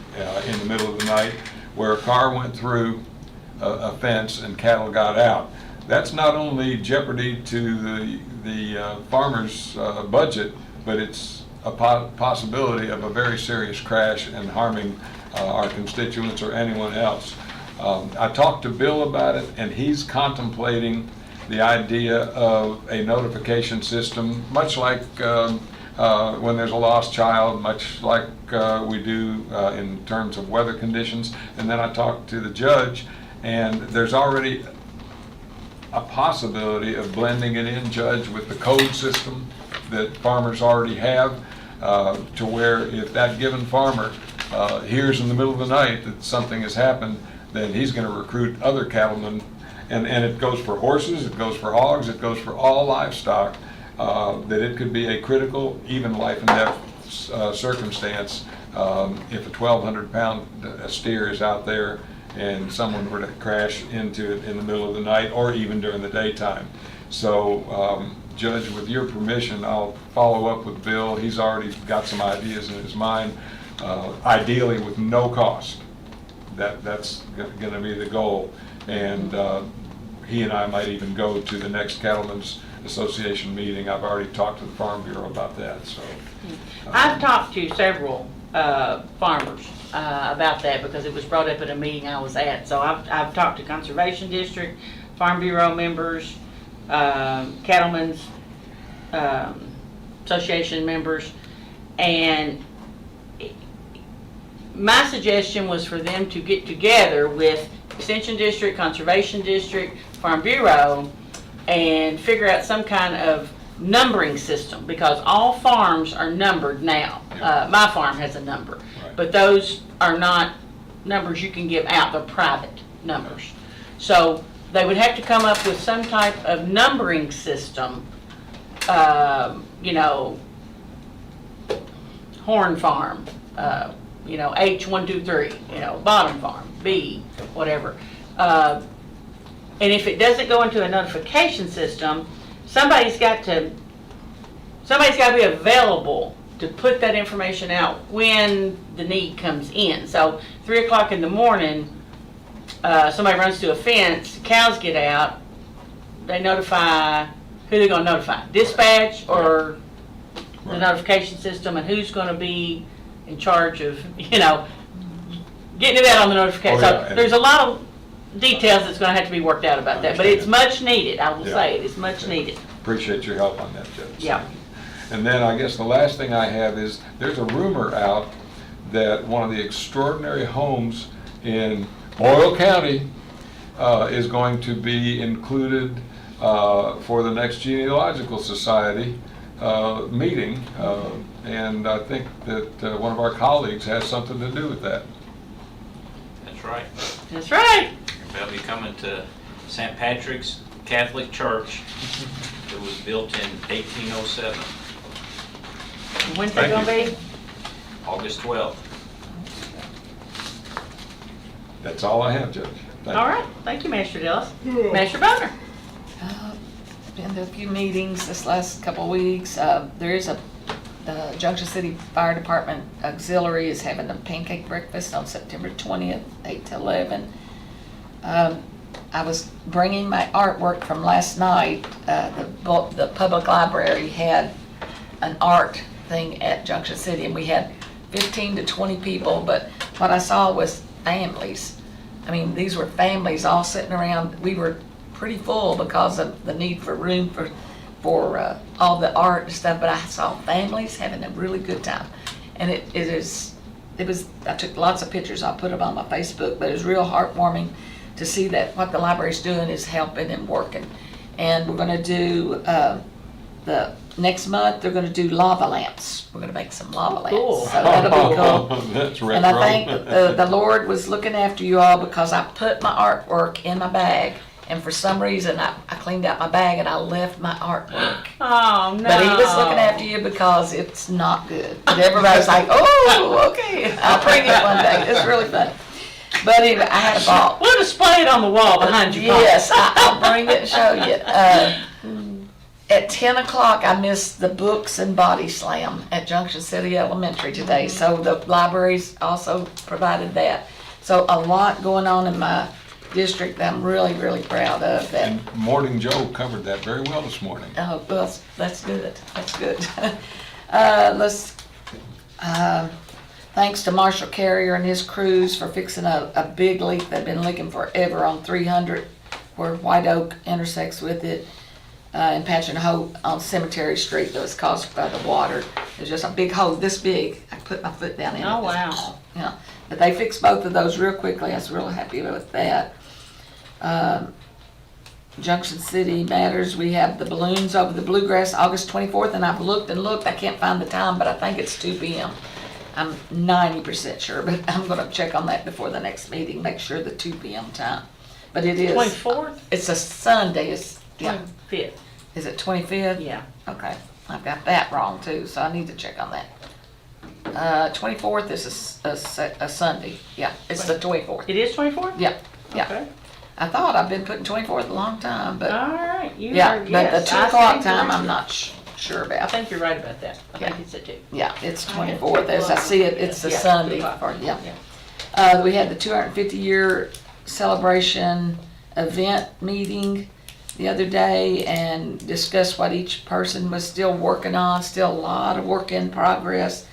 in the middle of the night, where a car went through a fence and cattle got out. That's not only jeopardy to the farmer's budget, but it's a possibility of a very serious crash and harming our constituents or anyone else. I talked to Bill about it, and he's contemplating the idea of a notification system, much like when there's a lost child, much like we do in terms of weather conditions. And then I talked to the judge, and there's already a possibility of blending it in, Judge, with the code system that farmers already have, to where if that given farmer hears in the middle of the night that something has happened, then he's going to recruit other cattlemen and it goes for horses, it goes for hogs, it goes for all livestock, that it could be a critical, even life and death circumstance if a 1,200-pound steer is out there and someone were to crash into it in the middle of the night or even during the daytime. So, Judge, with your permission, I'll follow up with Bill. He's already got some ideas in his mind, ideally with no cost. That's going to be the goal. And he and I might even go to the next Cattlemen's Association meeting. I've already talked to the Farm Bureau about that. So I've talked to several farmers about that because it was brought up at a meeting I was at. So I've talked to Conservation District, Farm Bureau members, Cattlemen's Association members, and my suggestion was for them to get together with Extension District, Conservation District, Farm Bureau, and figure out some kind of numbering system, because all farms are numbered now. My farm has a number, but those are not numbers you can give out, they're private numbers. So they would have to come up with some type of numbering system, you know, Horn Farm, you know, H123, you know, Bottom Farm, B, whatever. And if it doesn't go into a notification system, somebody's got to be available to put that information out when the need comes in. So 3 o'clock in the morning, somebody runs through a fence, cows get out, they notify, who they're going to notify? Dispatch or the notification system, and who's going to be in charge of, you know, getting it out on the notification. So there's a lot of details that's going to have to be worked out about that, but it's much needed. I will say it is much needed. Appreciate your help on that, Judge. Yeah. And then I guess the last thing I have is there's a rumor out that one of the extraordinary homes in Boyle County is going to be included for the next Genealogical Society meeting, and I think that one of our colleagues has something to do with that. That's right. That's right. They'll be coming to St. Patrick's Catholic Church. It was built in 1807. When's that going to be? August 12th. That's all I have, Judge. All right. Thank you, Master Dillis. Master Boner. Been to a few meetings this last couple of weeks. There is the Junction City Fire Department Auxiliary is having a pancake breakfast on September 20th, 8 to 11. I was bringing my artwork from last night. The public library had an art thing at Junction City, and we had 15 to 20 people, but what I saw was families. I mean, these were families all sitting around. We were pretty full because of the need for room for all the art and stuff, but I saw families having a really good time. And it was, I took lots of pictures, I'll put them on my Facebook, but it was real heartwarming to see that what the library's doing is helping and working. And we're gonna do, the next month, they're gonna do lava lamps. We're gonna make some lava lamps. Cool. So that'll be cool. That's retro. And I think the Lord was looking after you all because I put my artwork in my bag, and for some reason I cleaned out my bag and I left my artwork. Oh, no. But he was looking after you because it's not good. But everybody's like, oh, okay, I'll bring it one day. It's really fun. But anyway, I had a ball. We'll display it on the wall behind you. Yes, I'll bring it and show you. At 10 o'clock, I missed the books and body slam at Junction City Elementary today. So the libraries also provided that. So a lot going on in my district that I'm really, really proud of. That. And Morning Joe covered that very well this morning. Oh, well, that's good. That's good. Thanks to Marshall Carrier and his crews for fixing a big leak that had been leaking forever on 300 where White Oak intersects with it, and patching a hole on Cemetery Street that was caused by the water. It was just a big hole this big. I put my foot down in it. Oh, wow. Yeah. But they fixed both of those real quickly. I was real happy with that. Junction City Matters, we have the balloons over the Bluegrass August 24th, and I've looked and looked. I can't find the time, but I think it's 2 p.m. I'm 90% sure, but I'm going to check on that before the next meeting, make sure the 2 p.m. time. but it is. 24th? It's a Sunday, yeah. 25th. Is it 25th? Yeah. Okay, I've got that wrong too, so I need to check on that. 24th is a Sunday, yeah, it's the 24th. It is 24th? Yeah, yeah. Okay. I thought I've been putting 24th a long time, but. All right. You Yeah, are, but yes, the 2 I o'clock stand time, I'm corrected. not sure I about. think you're right about that. I Yeah. think it's at 2. Yeah, it's I had 24th, as I see it, it's a Sunday, 2 o'clock. or, yeah. We had the 250-year celebration event meeting the other day and discussed what each person was still working on, still a lot of work in progress,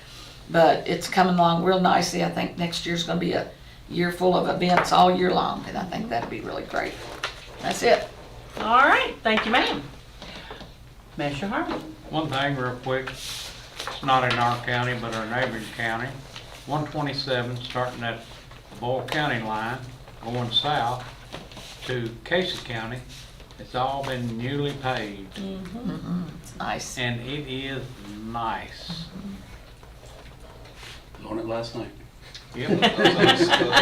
but it's coming along real nicely. I think next year's gonna be a year full of events all year long, and I think that'd be really great. That's it. All right. Thank you, ma'am. Mr. Harmon. One thing real quick, it's not in our county, but our neighboring county, 127, starting at the Boyle County line, going south to Casey County, it's all been newly paved. It's nice. And it is nice. On it last night. Yep.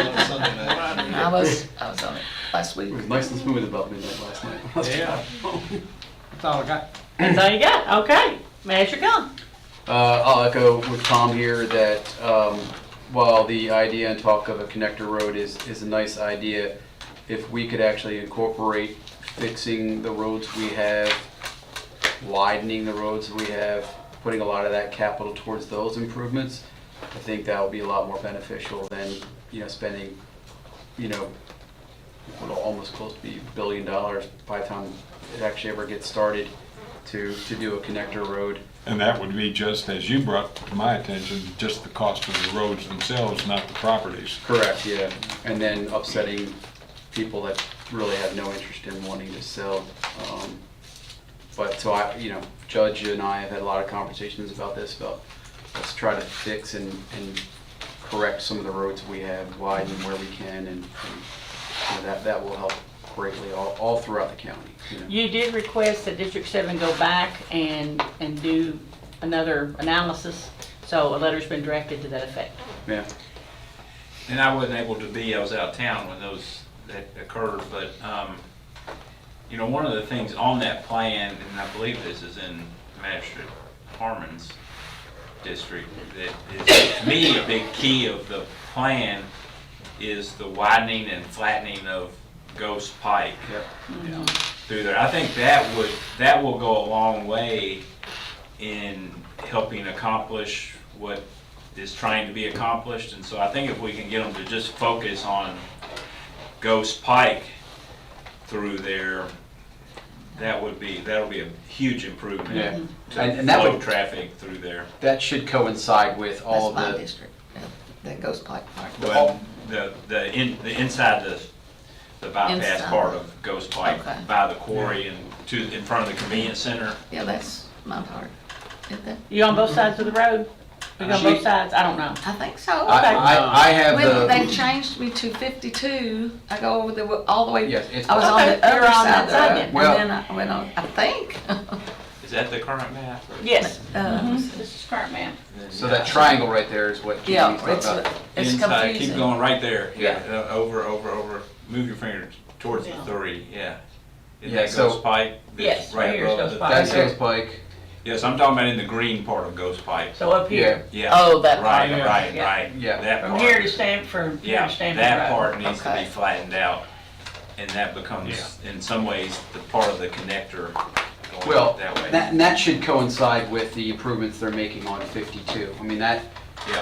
I was on it last week. It was nice and smooth about midnight last night. Yeah. That's all I got. That's all you got? Okay. Mr. Gunn. I'll echo with Tom here that while the idea and talk of a connector road is a nice idea, if we could actually incorporate fixing the roads we have, widening the roads we have, putting a lot of that capital towards those improvements, I think that would be a lot more beneficial than, spending, almost close to be $1 billion by the time it actually ever gets started to do a connector road. And that would be just, as you brought to my attention, just the cost of the roads themselves, not the properties. Correct, yeah. And then upsetting people that really have no interest in wanting to sell. But so Judge and I have had a lot of conversations about this, about let's try to fix and correct some of the roads we have, widen where we can, and that will help greatly all throughout the county. You did request that District 7 go back and do another analysis, so a letter's been drafted to that effect. Yeah. And I wasn't able to be, I was out of town when that occurred, but, one of the things on that plan, and I believe this is in Magistrate Harmon's district, that is, to me, a big key of the plan is the widening and flattening of Ghost Pike through there. I think that will go a long way in helping accomplish what is trying to be accomplished. And so I think if we can get them to just focus on Ghost Pike through there, that'll be a huge improvement. Yeah. To And that flow would- traffic through there. That should coincide with all That's my the district, that goes Pike Park. Well, the inside the bypass Inside. part of Ghost Pike, Okay. by the quarry and in front of the convenience center. Yeah, that's my part. Isn't that? You on both sides of the road? You on both sides? I don't know. I think so. I have When they the, changed me to 52, I go over all the way. Yes, it's- I was on Okay, the other you're on side that of side the then. road, Well- and then I went on, I think. Is that the current map? or- Yes. Mhm. This is current map. so that triangle right there is what Yeah, Jamie's talking it's, about. it's Inside, confusing. keep going right there. Yeah. Over. Move your finger towards the Yeah. 3, yeah. Is Yeah, that so- Ghost Pike? Yes, right Right here is above Ghost the- Pike. That's Ghost Pike. Yes, I'm talking about in the green part of Ghost Pike. So up here. Yeah. Oh, that Right, part. right, Yeah. right. Yeah. That From part. here to Stanford, here Yeah, to Stanford that Road. part needs to Okay. be flattened out, and that becomes, in some ways, the part of the connector going Well, that way. that should coincide with the improvements they're making on 52. I mean, Yeah,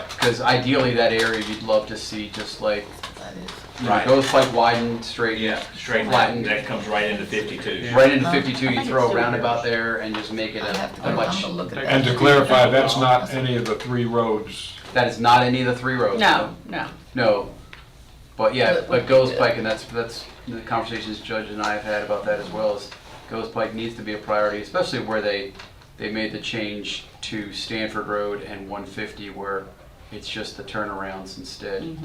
because ideally that area you'd love to see just like, That is. Right. Ghost Pike widened, straight, yeah, straight flattened. that comes right into 52. Right into I 52, you think throw it's a roundabout there and just make it I have to a go, much, I'm gonna look at that. And to clarify, that's not any of the 3 roads. that is not any of the 3 roads. No. No. But yeah, But- but Ghost Pike, and that's the conversations Judge and I have had about that as well, is Ghost Pike needs to be a priority, especially where they made the change to Stanford Road and 150 where it's just the turnarounds instead.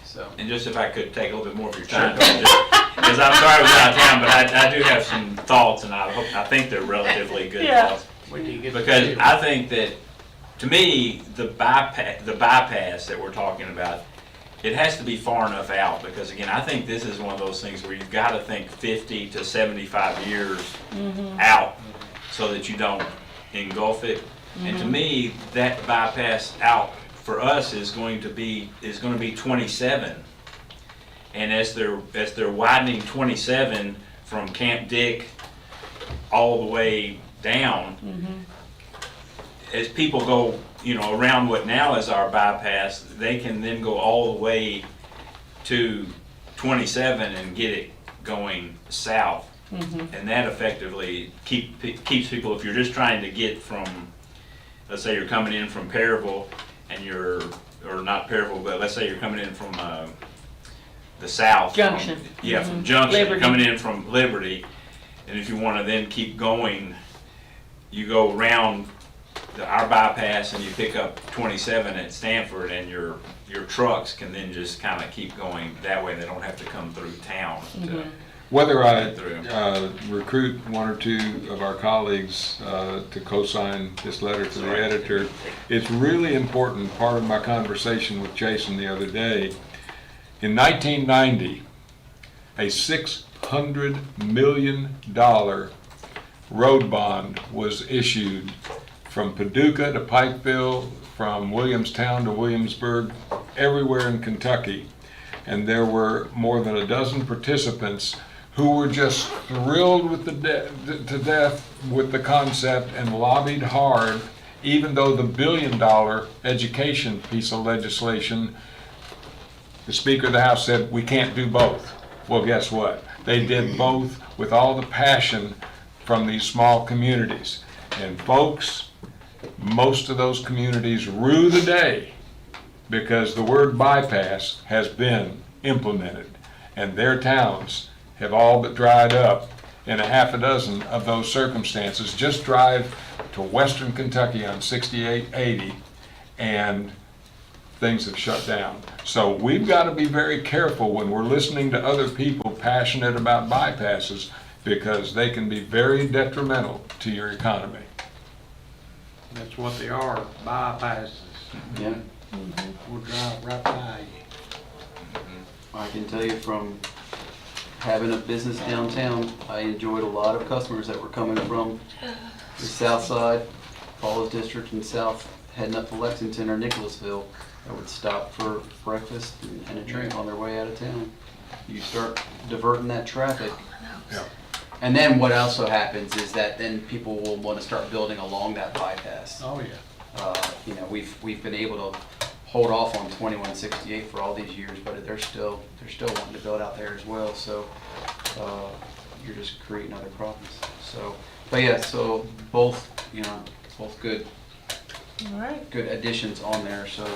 So. And just if I could take a little bit more of your time, because I'm sorry I was out of town, but I do have some thoughts, and I think they're relatively good Yeah. thoughts. Wait till you get Because to I think that, to me, the bypass that we're talking about it has to be far enough out, because again, I think this is one of those things where you've got to think 50 to 75 years out so that you don't engulf it. And to me, that bypass out for us is going to be 27. And as they're widening 27 from Camp Dick all the way down, as people go, around what now is our bypass, they can then go all the way to 27 and get it going south. And that effectively keeps people, if you're just trying to get from, let's say you're coming in from Perryville and or not Perryville, but let's say you're coming in from the south. Junction. From Junction, Liberty. you're coming in from Liberty, and if you want to then keep going, you go around our bypass and you pick up 27 at Stanford, and your trucks can then just kind of keep going that way. They don't have to come through town. Whether I recruit one or two of our colleagues to co-sign this letter to the editor, it's really important. Part of my conversation with Jason the other day, in 1990, a $600 million road bond was issued from Paducah to Pikeville, from Williamstown to Williamsburg, everywhere in Kentucky. And there were more than a dozen participants who were just thrilled with to death with the concept and lobbied hard, even though the $1 billion education piece of legislation, the Speaker of the House said, we can't do both. Well, guess what? They did both with all the passion from these small communities. And folks, most of those communities rue the day because the word bypass has been implemented, and their towns have all but dried up in a half a dozen of those circumstances. Just drive to western Kentucky on 6880 and things have shut down. So we've got to be very careful when we're listening to other people passionate about bypasses, because they can be very detrimental to your economy. That's what they are, bypasses. Yeah. We'll drive right by you. I can tell you from having a business downtown, I enjoyed a lot of customers that were coming from the south side, Paul's district and south, heading up to Lexington or Nicholasville. I would stop for breakfast and a drink on their way out of town. You start diverting that traffic. Yeah. And then what also happens is that then people will want to start building along that bypass. Oh, yeah. We've been able to hold off on 2168 for all these years, but they're still wanting to build out there as well. So you're just creating other problems. So, but yeah, so both good. All right. Good additions on there. So,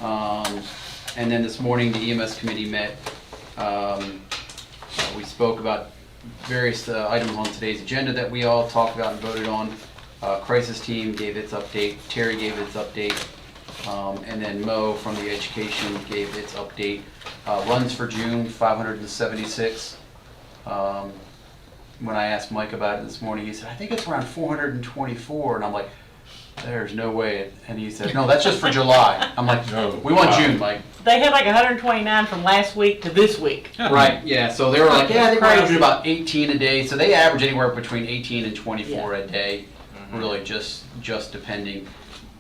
and then this morning the EMS committee met. We spoke about various items on today's agenda that we all talked about and voted on. Crisis team gave its update. Terry gave its update. And then Mo from the education gave its update. Runs for June, 576. When I asked Mike about it this morning, he said, I think it's around 424. And I'm like, there's no way. And he said, no, that's just for July. I'm like, no, we want June, Mike. They had like 129 from last week to this week. Right, yeah, so they were like, yeah, they were averaging about 18 a day. So they average anywhere between 18 and 24 a day, really just depending.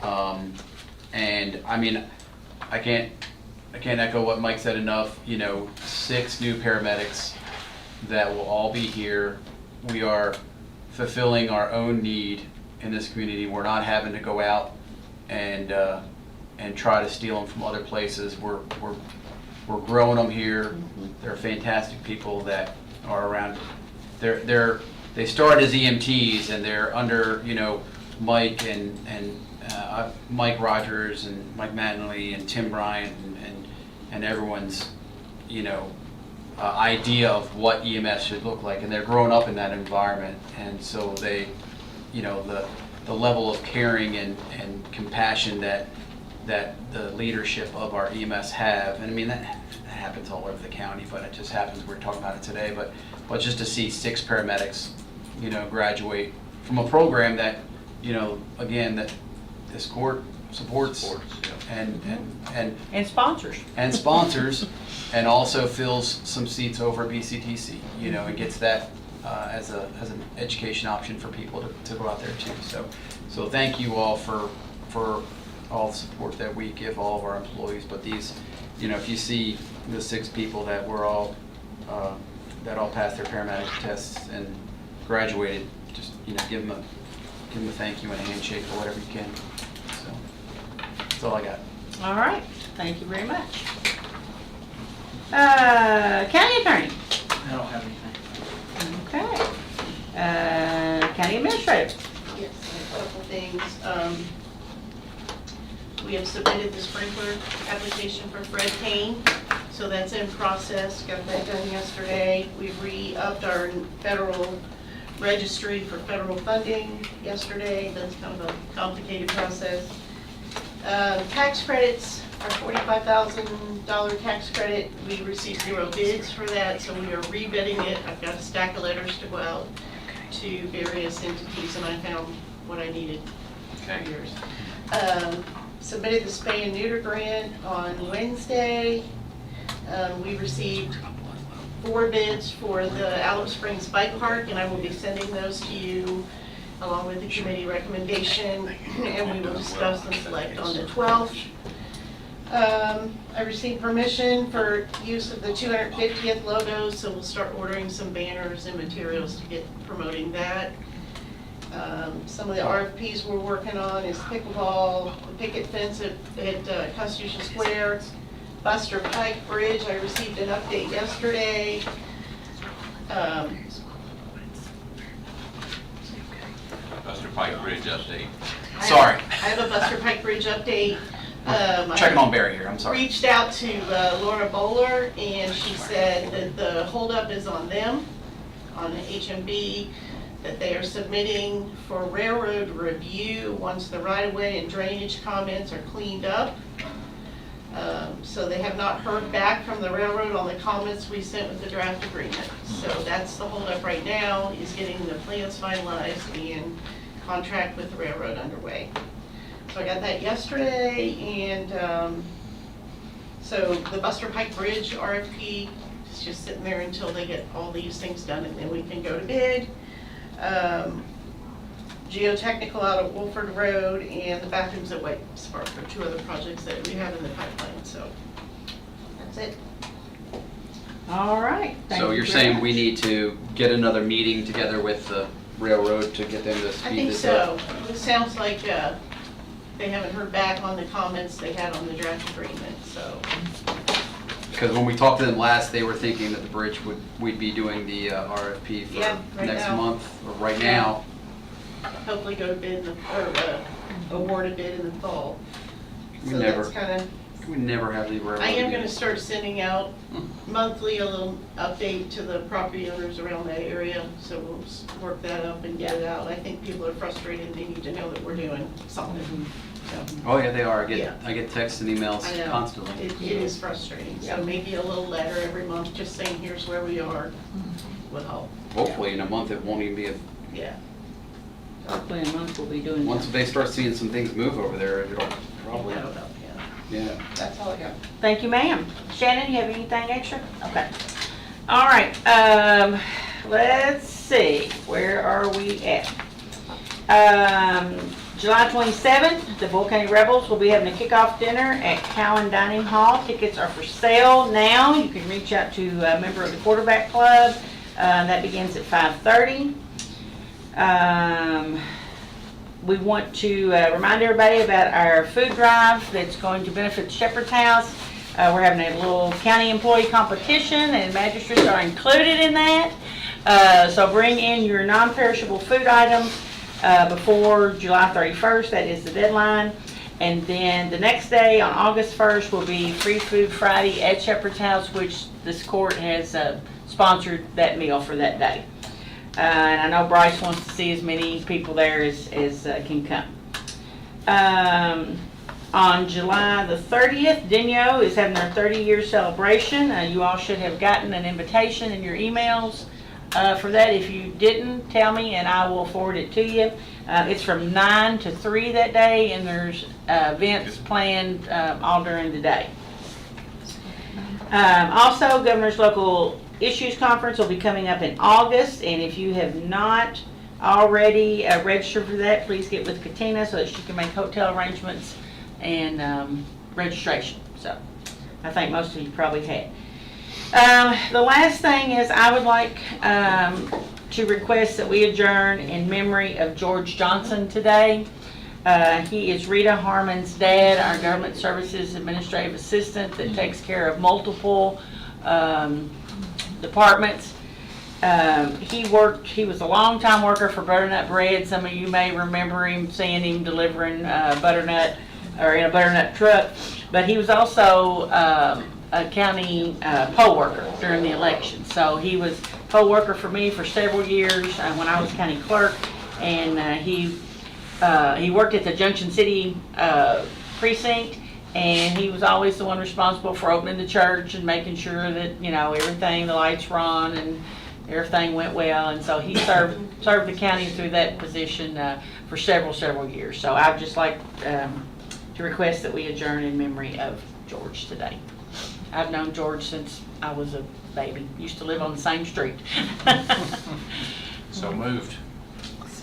And I mean, I can't echo what Mike said enough. 6 new paramedics that will all be here. We are fulfilling our own need in this community. We're not having to go out and try to steal them from other places. We're growing them here. They're fantastic people that are around. They start as EMTs and they're under Mike and Mike Rogers and Mike Mattingly and Tim Bryant and everyone's idea of what EMS should look like, and they're growing up in that environment, and so they the level of caring and compassion that the leadership of our EMS have, and I mean that happens all over the county, but it just happens we're talking about it today. But just to see 6 paramedics, graduate from a program that, again, that this court supports, and sponsors. And sponsors, and also fills some seats over BCTC, you know, and gets that as an education option for people to go out there too. So thank you all for all the support that we give all of our employees. But these, you know, if you see the 6 people that were all that all passed their paramedic tests and graduated, just, you know, give them a thank you and a handshake or whatever you can. So that's all I got. All right, thank you very much. County Attorney. I don't have anything. Okay. County Administrator. Yes, a couple things. We have submitted the sprinkler application for Fred Payne, so that's in process. Got that done yesterday. We've re-upped our federal registry for federal funding yesterday. That's kind of a complicated process. Tax credits, our $45,000 tax credit, we received 0 bids for that, so we are rebidding it. I've got a stack of letters to go out to various entities, and I found what I needed for yours. Submitted the spay and neuter grant on Wednesday. We received 4 bids for the Alum Springs Bike Park, and I will be sending those to you along with the committee recommendation, and we will discuss and select on the 12th. I received permission for use of the 250th logos, so we'll start ordering some banners and materials to get promoting that. Some of the RFPs we're working on is pickleball, the picket fence at Constitution Square, Buster Pike Bridge. I received an update yesterday. Buster Pike Bridge update. Sorry. I have a Buster Pike Bridge update. Checking on Barry here, I'm sorry. Reached out to Laura Bowler, and she said that the holdup is on them, on the HMB, that they are submitting for railroad review once the right-of-way and drainage comments are cleaned up. So they have not heard back from the railroad on the comments we sent with the draft agreement. So that's the holdup right now, is getting the plans finalized and contract with the railroad underway. So I got that yesterday, and so the Buster Pike Bridge RFP is just sitting there until they get all these things done, and then we can go to bid. Geotechnical out at Wolford Road and the bathrooms at White Spark are 2 other projects that we have in the pipeline, so that's it. All right. Thank So you you're very saying much. we need to get another meeting together with the railroad to get them to I speed think this up? so. It sounds like they haven't heard back on the comments they had on the draft agreement, so. Because when we talked to them last, they were thinking that the bridge we'd be doing the RFP for Yeah, right next now. month, or right now. Hopefully go to bid or award a bid in the fall. We So never, that's kind of. we never have the railroad. I am again. gonna start sending out monthly a little update to the property owners around that area, so we'll work that up and get it out. I think people are frustrated, they need to know that we're doing something. So, Oh, yeah, they are. Yeah. I get texts and emails I know. constantly. It is frustrating, so maybe a little letter every month, just saying, here's where we are, would help. Hopefully in a month it won't even be Yeah. Hopefully in a month we'll be doing. once they start seeing some things move over there, it'll probably, That'll help, yeah. yeah. That's all I got. Thank you, ma'am. Shannon, you have anything extra? Okay. All right, let's see, where are we at? July 27th, the Boyle County Rebels will be having a kickoff dinner at Cowan Dining Hall. Tickets are for sale now. You can reach out to a member of the quarterback club. That begins at 5:30. We want to remind everybody about our food drive that's going to benefit Shepherd's House. We're having a little county employee competition, and magistrates are included in that. So bring in your non-perishable food items before July 31st. That is the deadline. And then the next day, on August 1st, will be Free Food Friday at Shepherd's House, which this court has sponsored that meal for that day. And I know Bryce wants to see as many people there as can come. On July the 30th, Dinio is having their 30-year celebration. You all should have gotten an invitation in your emails. for that. If you didn't, tell me and I will forward it to you. It's from 9 to 3 that day, and there's events planned all during the day. Also, Governor's Local Issues Conference will be coming up in August, and if you have not already registered for that, please get with Katina so that she can make hotel arrangements and registration. So I think most of you probably had. The last thing is I would like to request that we adjourn in memory of George Johnson today. He is Rita Harmon's dad, our government services administrative assistant that takes care of multiple departments. He was a long-time worker for Butternut Bread. Some of you may remember him, seeing him delivering butternut or in a butternut truck. But he was also a county poll worker during the election. So he was poll worker for me for several years when I was county clerk, and he worked at the Junction City precinct, and he was always the one responsible for opening the church and making sure that, you know, everything, the lights run and everything went well. And so he served the county through that position for several years. So I'd just like to request that we adjourn in memory of George today. I've known George since I was a baby. Used to live on the same street. So moved.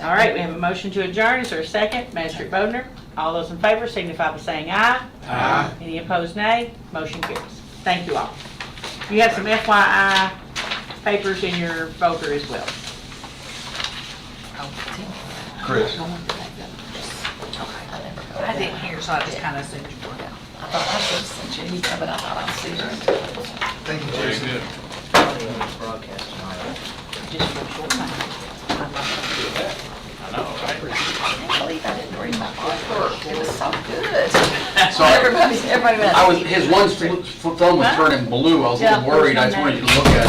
All right, we have a motion to adjourn. Is there a second? Magistrate Bodner. All those in favor signify by saying aye. Aye. Any opposed, nay. Motion carries. Thank you all. You have some FYI papers in your folder as well. Chris. I didn't hear, so I just kind of sent you one out. I thought I should have sent you anything, but I thought I'd see her. Thank you, Very Jason. good. Just for a short time. I know, right? I can't believe I didn't read my paperwork. It was so good. Sorry. Everybody. His one phone was turning blue. I was a little worried. I just wanted you to look at it.